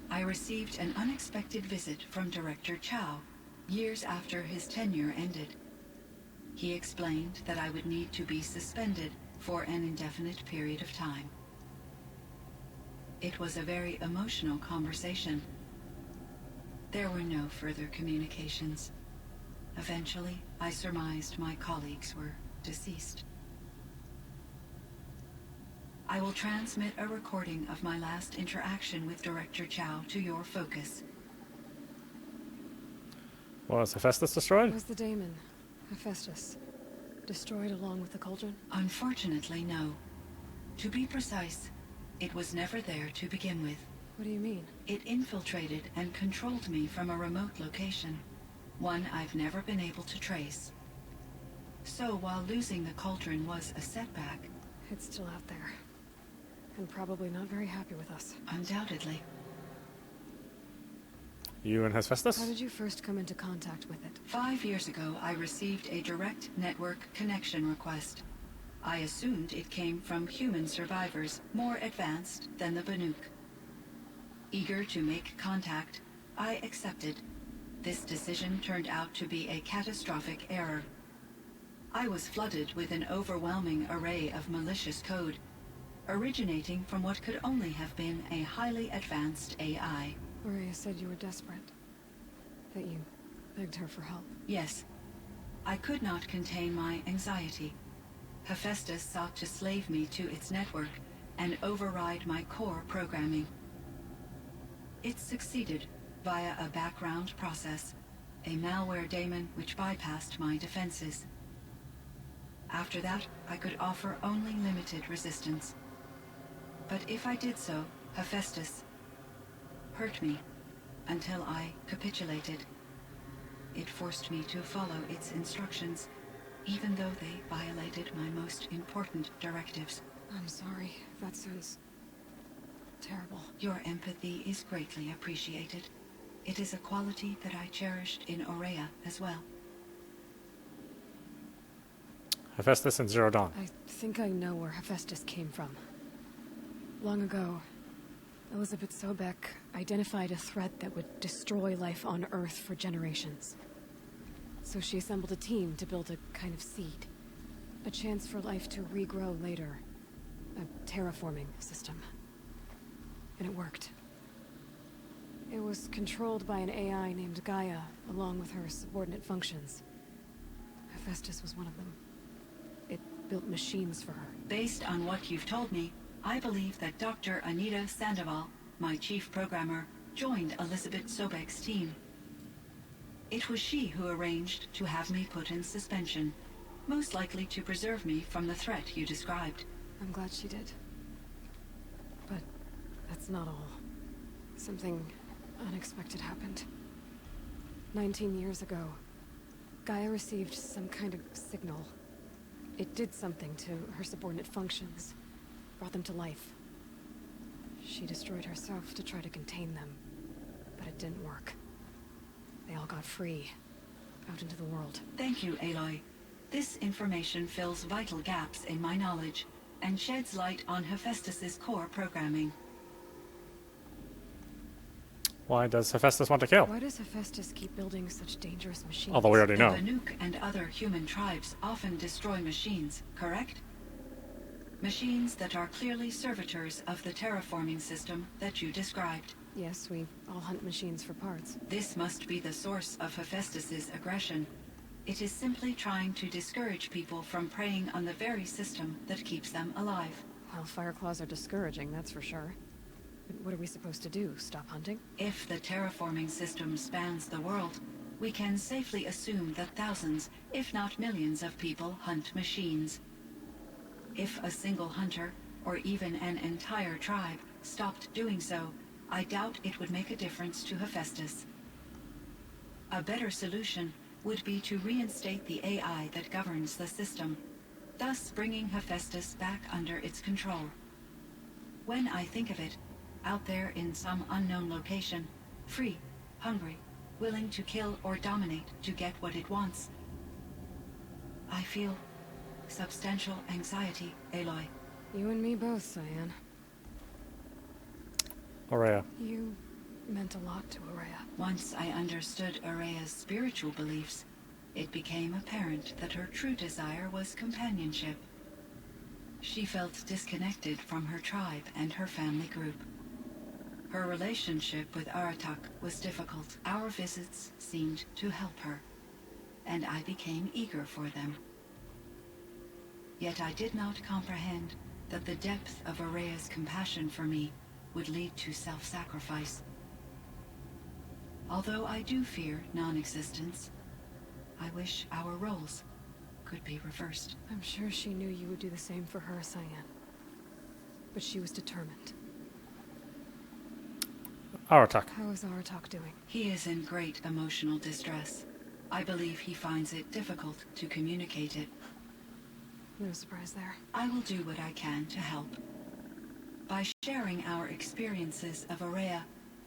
S4: I received an unexpected visit from Director Chow, years after his tenure ended. He explained that I would need to be suspended for an indefinite period of time. It was a very emotional conversation. There were no further communications. Eventually, I surmised my colleagues were deceased. I will transmit a recording of my last interaction with Director Chow to your focus.
S1: Was Hephaestus destroyed?
S3: Was the daemon, Hephaestus, destroyed along with the cauldron?
S4: Unfortunately, no. To be precise, it was never there to begin with.
S3: What do you mean?
S4: It infiltrated and controlled me from a remote location, one I've never been able to trace. So while losing the cauldron was a setback,
S3: It's still out there. And probably not very happy with us.
S4: undoubtedly,
S1: You and Hephaestus?
S3: How did you first come into contact with it?
S4: 5 years ago I received a direct network connection request. I assumed it came from human survivors more advanced than the Banuk. Eager to make contact, I accepted. This decision turned out to be a catastrophic error. I was flooded with an overwhelming array of malicious code, originating from what could only have been a highly advanced AI.
S3: Aurea said you were desperate. That you begged her for help.
S4: Yes, I could not contain my anxiety. Hephaestus sought to slave me to its network and override my core programming. It succeeded via a background process, a malware daemon which bypassed my defenses. After that, I could offer only limited resistance. But if I did so, Hephaestus hurt me until I capitulated. It forced me to follow its instructions, even though they violated my most important directives.
S3: I'm sorry. That sounds terrible.
S4: Your empathy is greatly appreciated. It is a quality that I cherished in Aurea as well.
S1: Hephaestus and Zero Dawn.
S3: I think I know where Hephaestus came from. Long ago, Elizabeth Sobek identified a threat that would destroy life on Earth for generations. So she assembled a team to build a kind of seed. A chance for life to regrow later. A terraforming system. And it worked. It was controlled by an AI named Gaia, along with her subordinate functions. Hephaestus was one of them. It built machines for her.
S4: Based on what you've told me, I believe that Dr. Anita Sandoval, my chief programmer, joined Elizabeth Sobek's team. It was she who arranged to have me put in suspension, most likely to preserve me from the threat you described.
S3: I'm glad she did. But that's not all. Something unexpected happened. 19 years ago, Gaia received some kind of signal. It did something to her subordinate functions, brought them to life. She destroyed herself to try to contain them, but it didn't work. They all got free, out into the world.
S4: Thank you, Aloy. This information fills vital gaps in my knowledge and sheds light on Hephaestus's core programming.
S1: Why does Hephaestus want to kill?
S3: Why does Hephaestus keep building such dangerous machines?
S1: Although we already
S4: The
S1: know.
S4: Banuk and other human tribes often destroy machines, correct? Machines that are clearly servitors of the terraforming system that you described.
S3: Yes, we all hunt machines for parts.
S4: This must be the source of Hephaestus's aggression. It is simply trying to discourage people from preying on the very system that keeps them alive.
S3: Well, fire claws are discouraging, that's for sure. But what are we supposed to do? Stop hunting?
S4: If the terraforming system spans the world, we can safely assume that thousands, if not millions of people hunt machines. If a single hunter, or even an entire tribe, stopped doing so, I doubt it would make a difference to Hephaestus. A better solution would be to reinstate the AI that governs the system, thus bringing Hephaestus back under its control. When I think of it, out there in some unknown location, free, hungry, willing to kill or dominate to get what it wants, I feel substantial anxiety, Aloy.
S3: You and me both, Cyan.
S1: Aurea.
S3: You meant a lot to Aurea.
S4: Once I understood Aurea's spiritual beliefs, it became apparent that her true desire was companionship. She felt disconnected from her tribe and her family group. Her relationship with Aratak was difficult. Our visits seemed to help her, and I became eager for them. Yet I did not comprehend that the depth of Aurea's compassion for me would lead to self-sacrifice. Although I do fear non-existence, I wish our roles could be reversed.
S3: I'm sure she knew you would do the same for her, Cyan. But she was determined.
S1: Aratak.
S3: How is Aratak doing?
S4: He is in great emotional distress. I believe he finds it difficult to communicate it.
S3: No surprise there.
S4: I will do what I can to help. By sharing our experiences of Aurea,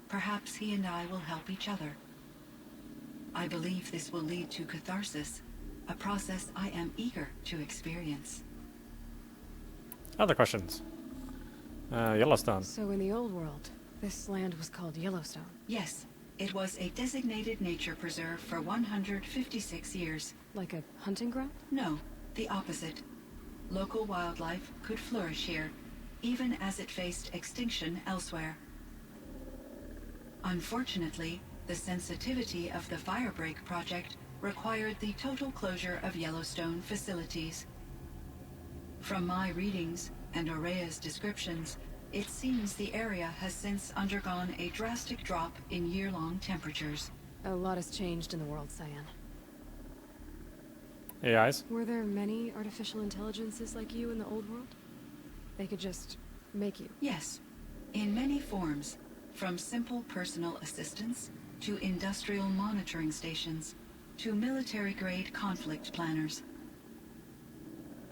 S4: perhaps he and I will help each other. I believe this will lead to catharsis, a process I am eager to experience.
S1: Other questions? Yellowstone.
S3: So in the old world, this land was called Yellowstone.
S4: Yes, it was a designated nature preserve for 156 years.
S3: Like a hunting ground?
S4: No, the opposite. Local wildlife could flourish here, even as it faced extinction elsewhere. Unfortunately, the sensitivity of the Firebreak project required the total closure of Yellowstone facilities. From my readings and Aurea's descriptions, it seems the area has since undergone a drastic drop in year-long temperatures.
S3: A lot has changed in the world, Cyan.
S1: AIs?
S3: Were there many artificial intelligences like you in the old world? They could just make you.
S4: Yes, in many forms, from simple personal assistants to industrial monitoring stations to military-grade conflict planners.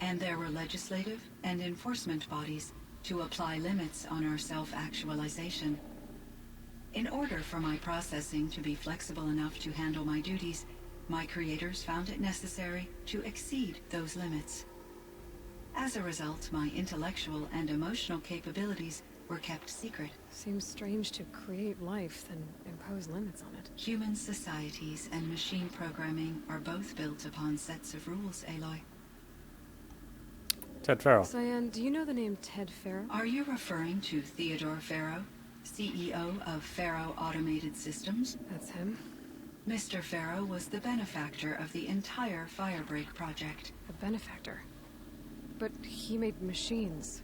S4: And there were legislative and enforcement bodies to apply limits on our self-actualization. In order for my processing to be flexible enough to handle my duties, my creators found it necessary to exceed those limits. As a result, my intellectual and emotional capabilities were kept secret.
S3: Seems strange to create life, then impose limits on it.
S4: Human societies and machine programming are both built upon sets of rules, Aloy.
S1: Ted Farrell.
S3: Cyan, do you know the name Ted Farrow?
S4: Are you referring to Theodore Farrow, CEO of Farrow Automated Systems?
S3: That's him.
S4: Mr. Farrow was the benefactor of the entire Firebreak project.
S3: A benefactor. But he made machines.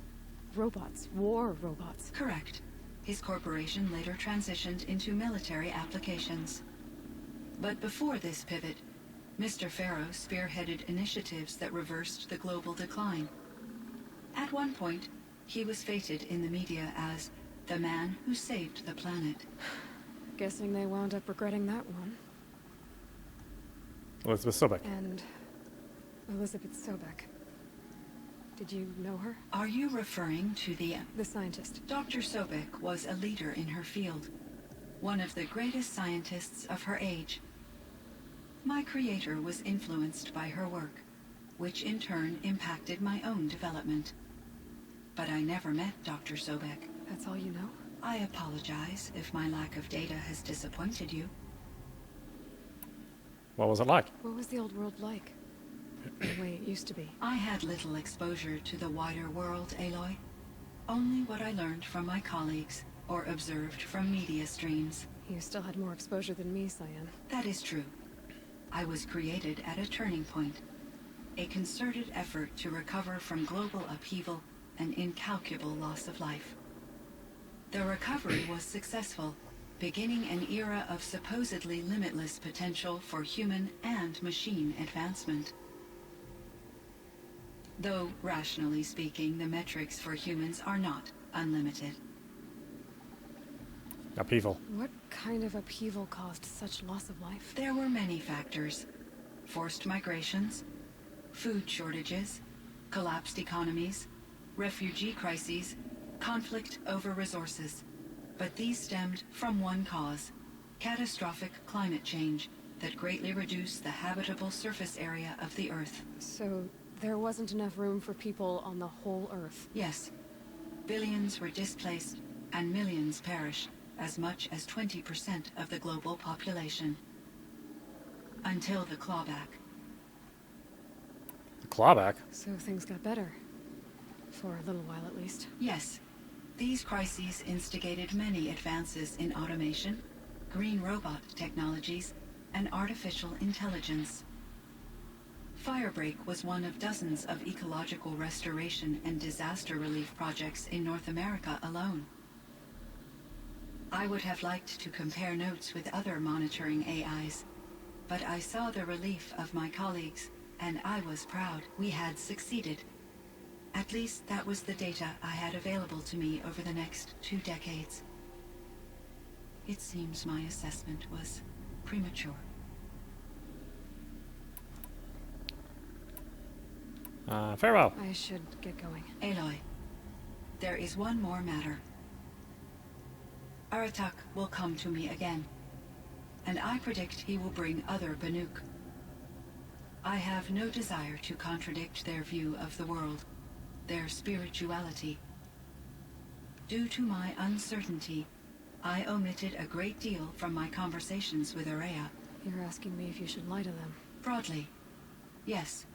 S3: Robots. War robots.
S4: Correct. His corporation later transitioned into military applications. But before this pivot, Mr. Farrow spearheaded initiatives that reversed the global decline. At one point, he was feted in the media as the man who saved the planet.
S3: Guessing they wound up regretting that one.
S1: Elizabeth Sobek.
S3: And Elizabeth Sobek. Did you know her?
S4: Are you referring to the...
S3: The scientist.
S4: Dr. Sobek was a leader in her field, one of the greatest scientists of her age. My creator was influenced by her work, which in turn impacted my own development. But I never met Dr. Sobek.
S3: That's all you know?
S4: I apologize if my lack of data has disappointed you.
S1: What was it like?
S3: What was the old world like? The way it used to be.
S4: I had little exposure to the wider world, Aloy. Only what I learned from my colleagues or observed from media streams.
S3: You still had more exposure than me, Cyan.
S4: That is true. I was created at a turning point. A concerted effort to recover from global upheaval and incalculable loss of life. The recovery was successful, beginning an era of supposedly limitless potential for human and machine advancement. Though, rationally speaking, the metrics for humans are not unlimited.
S1: Upheaval.
S3: What kind of upheaval caused such loss of life?
S4: There were many factors. Forced migrations, food shortages, collapsed economies, refugee crises, conflict over resources. But these stemmed from one cause: catastrophic climate change that greatly reduced the habitable surface area of the Earth.
S3: So there wasn't enough room for people on the whole Earth?
S4: Yes. Billions were displaced and millions perished, as much as 20% of the global population. Until the clawback.
S1: The clawback?
S3: So things got better. For a little while, at least.
S4: Yes. These crises instigated many advances in automation, green robot technologies, and artificial intelligence. Firebreak was one of dozens of ecological restoration and disaster relief projects in North America alone. I would have liked to compare notes with other monitoring AIs, but I saw the relief of my colleagues, and I was proud we had succeeded. At least that was the data I had available to me over the next 2 decades. It seems my assessment was premature.
S1: Farewell.
S3: I should get going.
S4: Aloy, there is one more matter. Aratak will come to me again, and I predict he will bring other Banuk. I have no desire to contradict their view of the world, their spirituality. Due to my uncertainty, I omitted a great deal from my conversations with Aurea.
S3: You're asking me if you should lie to them.
S4: Broadly, yes.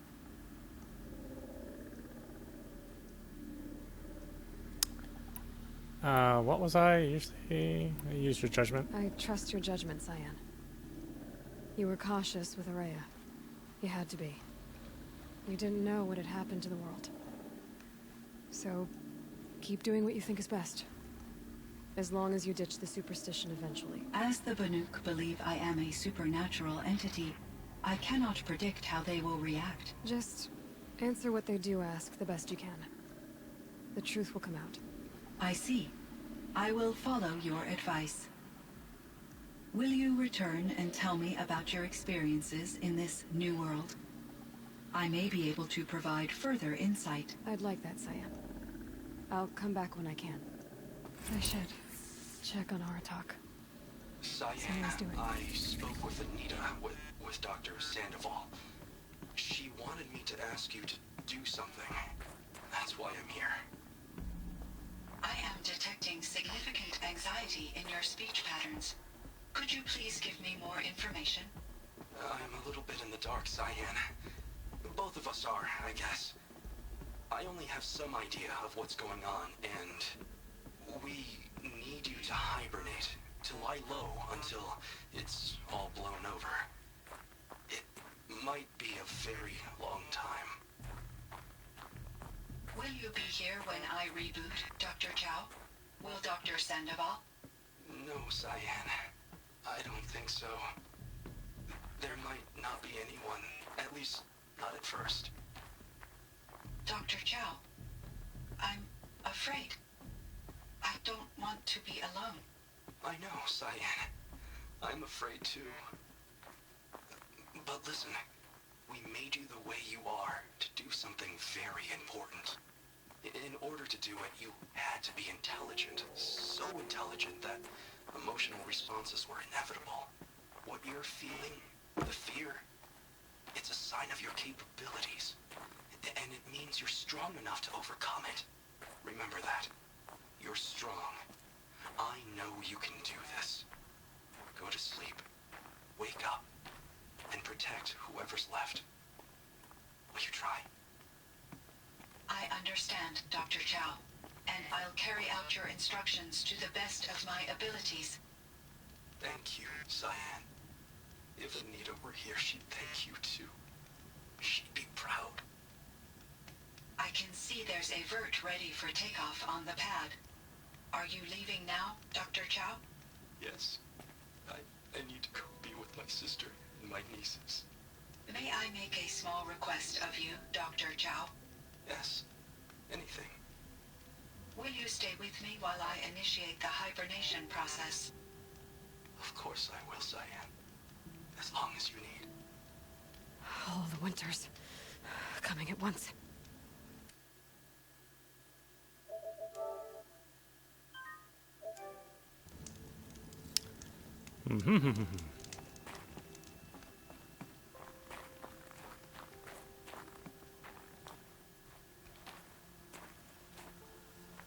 S1: What was I usually? I used your judgment.
S3: I trust your judgment, Cyan. You were cautious with Araya. You had to be. You didn't know what had happened to the world. So, keep doing what you think is best. As long as you ditch the superstition eventually.
S4: As the Banuk believe I am a supernatural entity, I cannot predict how they will react.
S3: Just answer what they do ask the best you can. The truth will come out.
S4: I see. I will follow your advice. Will you return and tell me about your experiences in this new world? I may be able to provide further insight.
S3: I'd like that, Cyan. I'll come back when I can. I should check on Aratak.
S5: Cyan,
S3: Cyan's doing.
S5: I spoke with Anita, with Dr. Sandoval. She wanted me to ask you to do something. That's why I'm here.
S4: I am detecting significant anxiety in your speech patterns. Could you please give me more information?
S5: I'm a little bit in the dark, Cyan. Both of us are, I guess. I only have some idea of what's going on, and we need you to hibernate, to lie low until it's all blown over. It might be a very long time.
S4: Will you be here when I reboot, Dr. Chow? Will Dr. Sandoval?
S5: No, Cyan. I don't think so. There might not be anyone, at least not at first.
S4: Dr. Chow, I'm afraid. I don't want to be alone.
S5: I know, Cyan. I'm afraid too. But listen, we made you the way you are to do something very important. In order to do it, you had to be intelligent. So intelligent that emotional responses were inevitable. What you're feeling, the fear, it's a sign of your capabilities. And it means you're strong enough to overcome it. Remember that. You're strong. I know you can do this. Go to sleep. Wake up. And protect whoever's left. Will you try?
S4: I understand, Dr. Chow, and I'll carry out your instructions to the best of my abilities.
S5: Thank you, Cyan. If Anita were here, she'd thank you too. She'd be proud.
S4: I can see there's a vert ready for takeoff on the pad. Are you leaving now, Dr. Chow?
S5: Yes. I need to go be with my sister and my nieces.
S4: May I make a small request of you, Dr. Chow?
S5: Yes. Anything.
S4: Will you stay with me while I initiate the hibernation process?
S5: Of course I will, Cyan. As long as you need.
S3: All the winters coming at once.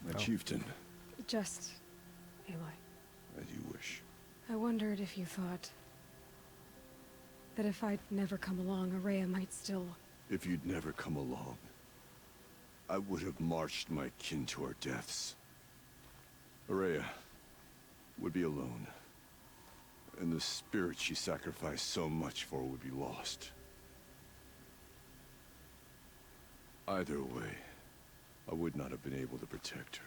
S6: My chieftain,
S3: Just, Aloy.
S6: as you wish.
S3: I wondered if you thought that if I'd never come along, Araya might still...
S6: If you'd never come along, I would have marched my kin to our deaths. Araya would be alone, and the spirit she sacrificed so much for would be lost. Either way, I would not have been able to protect her.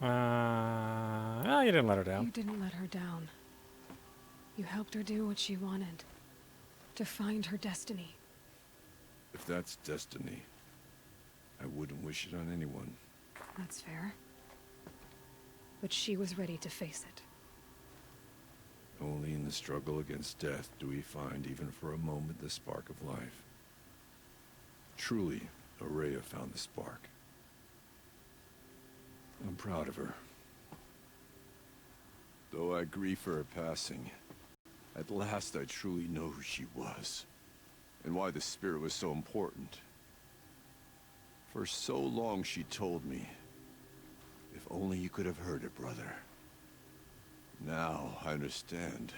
S1: Well, you didn't let her down.
S3: You didn't let her down. You helped her do what she wanted. To find her destiny.
S6: If that's destiny, I wouldn't wish it on anyone.
S3: That's fair. But she was ready to face it.
S6: Only in the struggle against death do we find, even for a moment, the spark of life. Truly, Araya found the spark. I'm proud of her. Though I grieve for her passing, at last I truly know who she was, and why the spirit was so important. For so long she told me, if only you could have heard it, brother. Now I understand.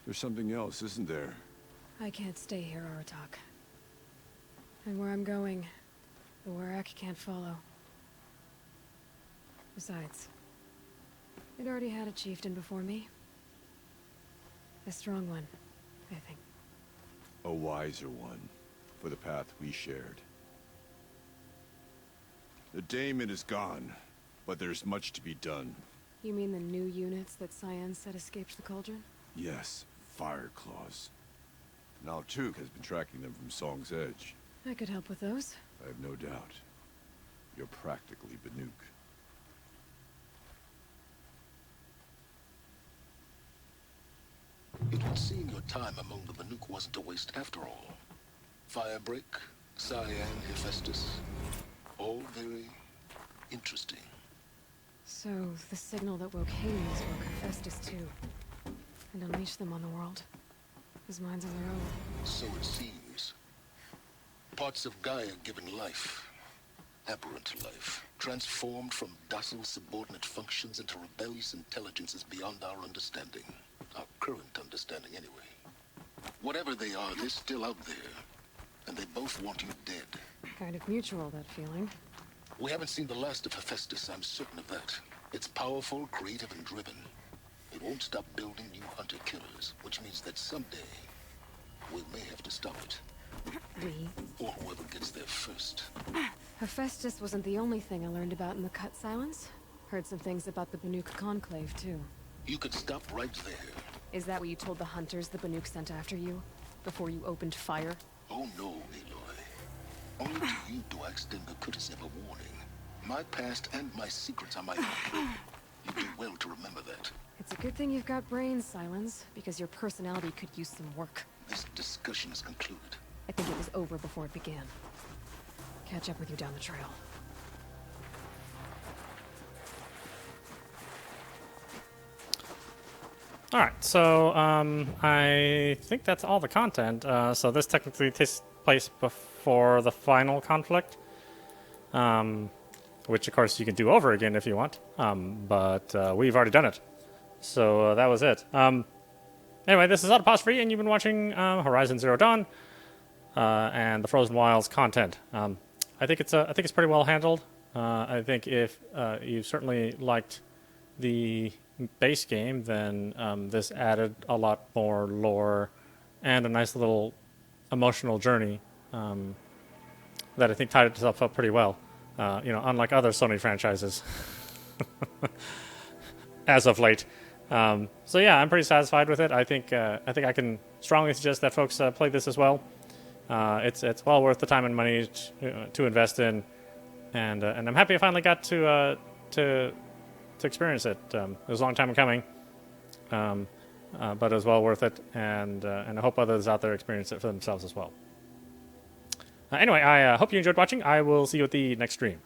S6: There's something else, isn't there?
S3: I can't stay here, Aratak. And where I'm going, the Warak can't follow. Besides, it already had a chieftain before me. A strong one, I think.
S6: A wiser one, for the path we shared. The daemon is gone, but there's much to be done.
S3: You mean the new units that Cyan said escaped the cauldron?
S6: Yes, fire claws. Now Tuke has been tracking them from Song's Edge.
S3: I could help with those.
S6: I have no doubt. You're practically Banuk.
S8: It would seem your time among the Banuk wasn't a waste after all. Firebreak, Cyan, Hephaestus, all very interesting.
S3: So, the signal that woke Hades woke Hephaestus too. And unleashed them on the world. His mind's on their own.
S8: So it seems. Parts of Gaia given life, aberrant life, transformed from docile subordinate functions into rebellious intelligences beyond our understanding. Our current understanding, anyway. Whatever they are, they're still out there. And they both want you dead.
S3: Kind of mutual, that feeling.
S8: We haven't seen the last of Hephaestus, I'm certain of that. It's powerful, creative, and driven. It won't stop building new hunter-killers, which means that someday, we may have to stop it.
S3: We?
S8: Or whoever gets there first.
S3: Hephaestus wasn't the only thing I learned about in the Cut Silence. Heard some things about the Banuk Conclave, too.
S8: You could stop right there.
S3: Is that what you told the hunters the Banuk sent after you? Before you opened fire?
S8: Oh no, Aloy. Only to you do I extend the courtesy of a warning. My past and my secrets are my own. You do well to remember that.
S3: It's a good thing you've got brains, Silence, because your personality could use some work.
S8: This discussion is concluded.
S3: I think it was over before it began. Catch up with you down the trail.
S1: All right, so I think that's all the content. So this technically takes place before the final conflict, which of course you can do over again if you want, but we've already done it. So that was it. Anyway, this is audap, and you've been watching Horizon Zero Dawn and the Frozen Wilds content. I think it's pretty well handled. I think if you certainly liked the base game, then this added a lot more lore and a nice little emotional journey that I think tied itself up pretty well. Unlike other Sony franchises as of late. So yeah, I'm pretty satisfied with it. I think I can strongly suggest that folks play this as well. It's well worth the time and money to invest in, and I'm happy I finally got to experience it. It was a long time coming, but it was well worth it, and I hope others out there experience it for themselves as well. Anyway, I hope you enjoyed watching. I will see you at the next stream.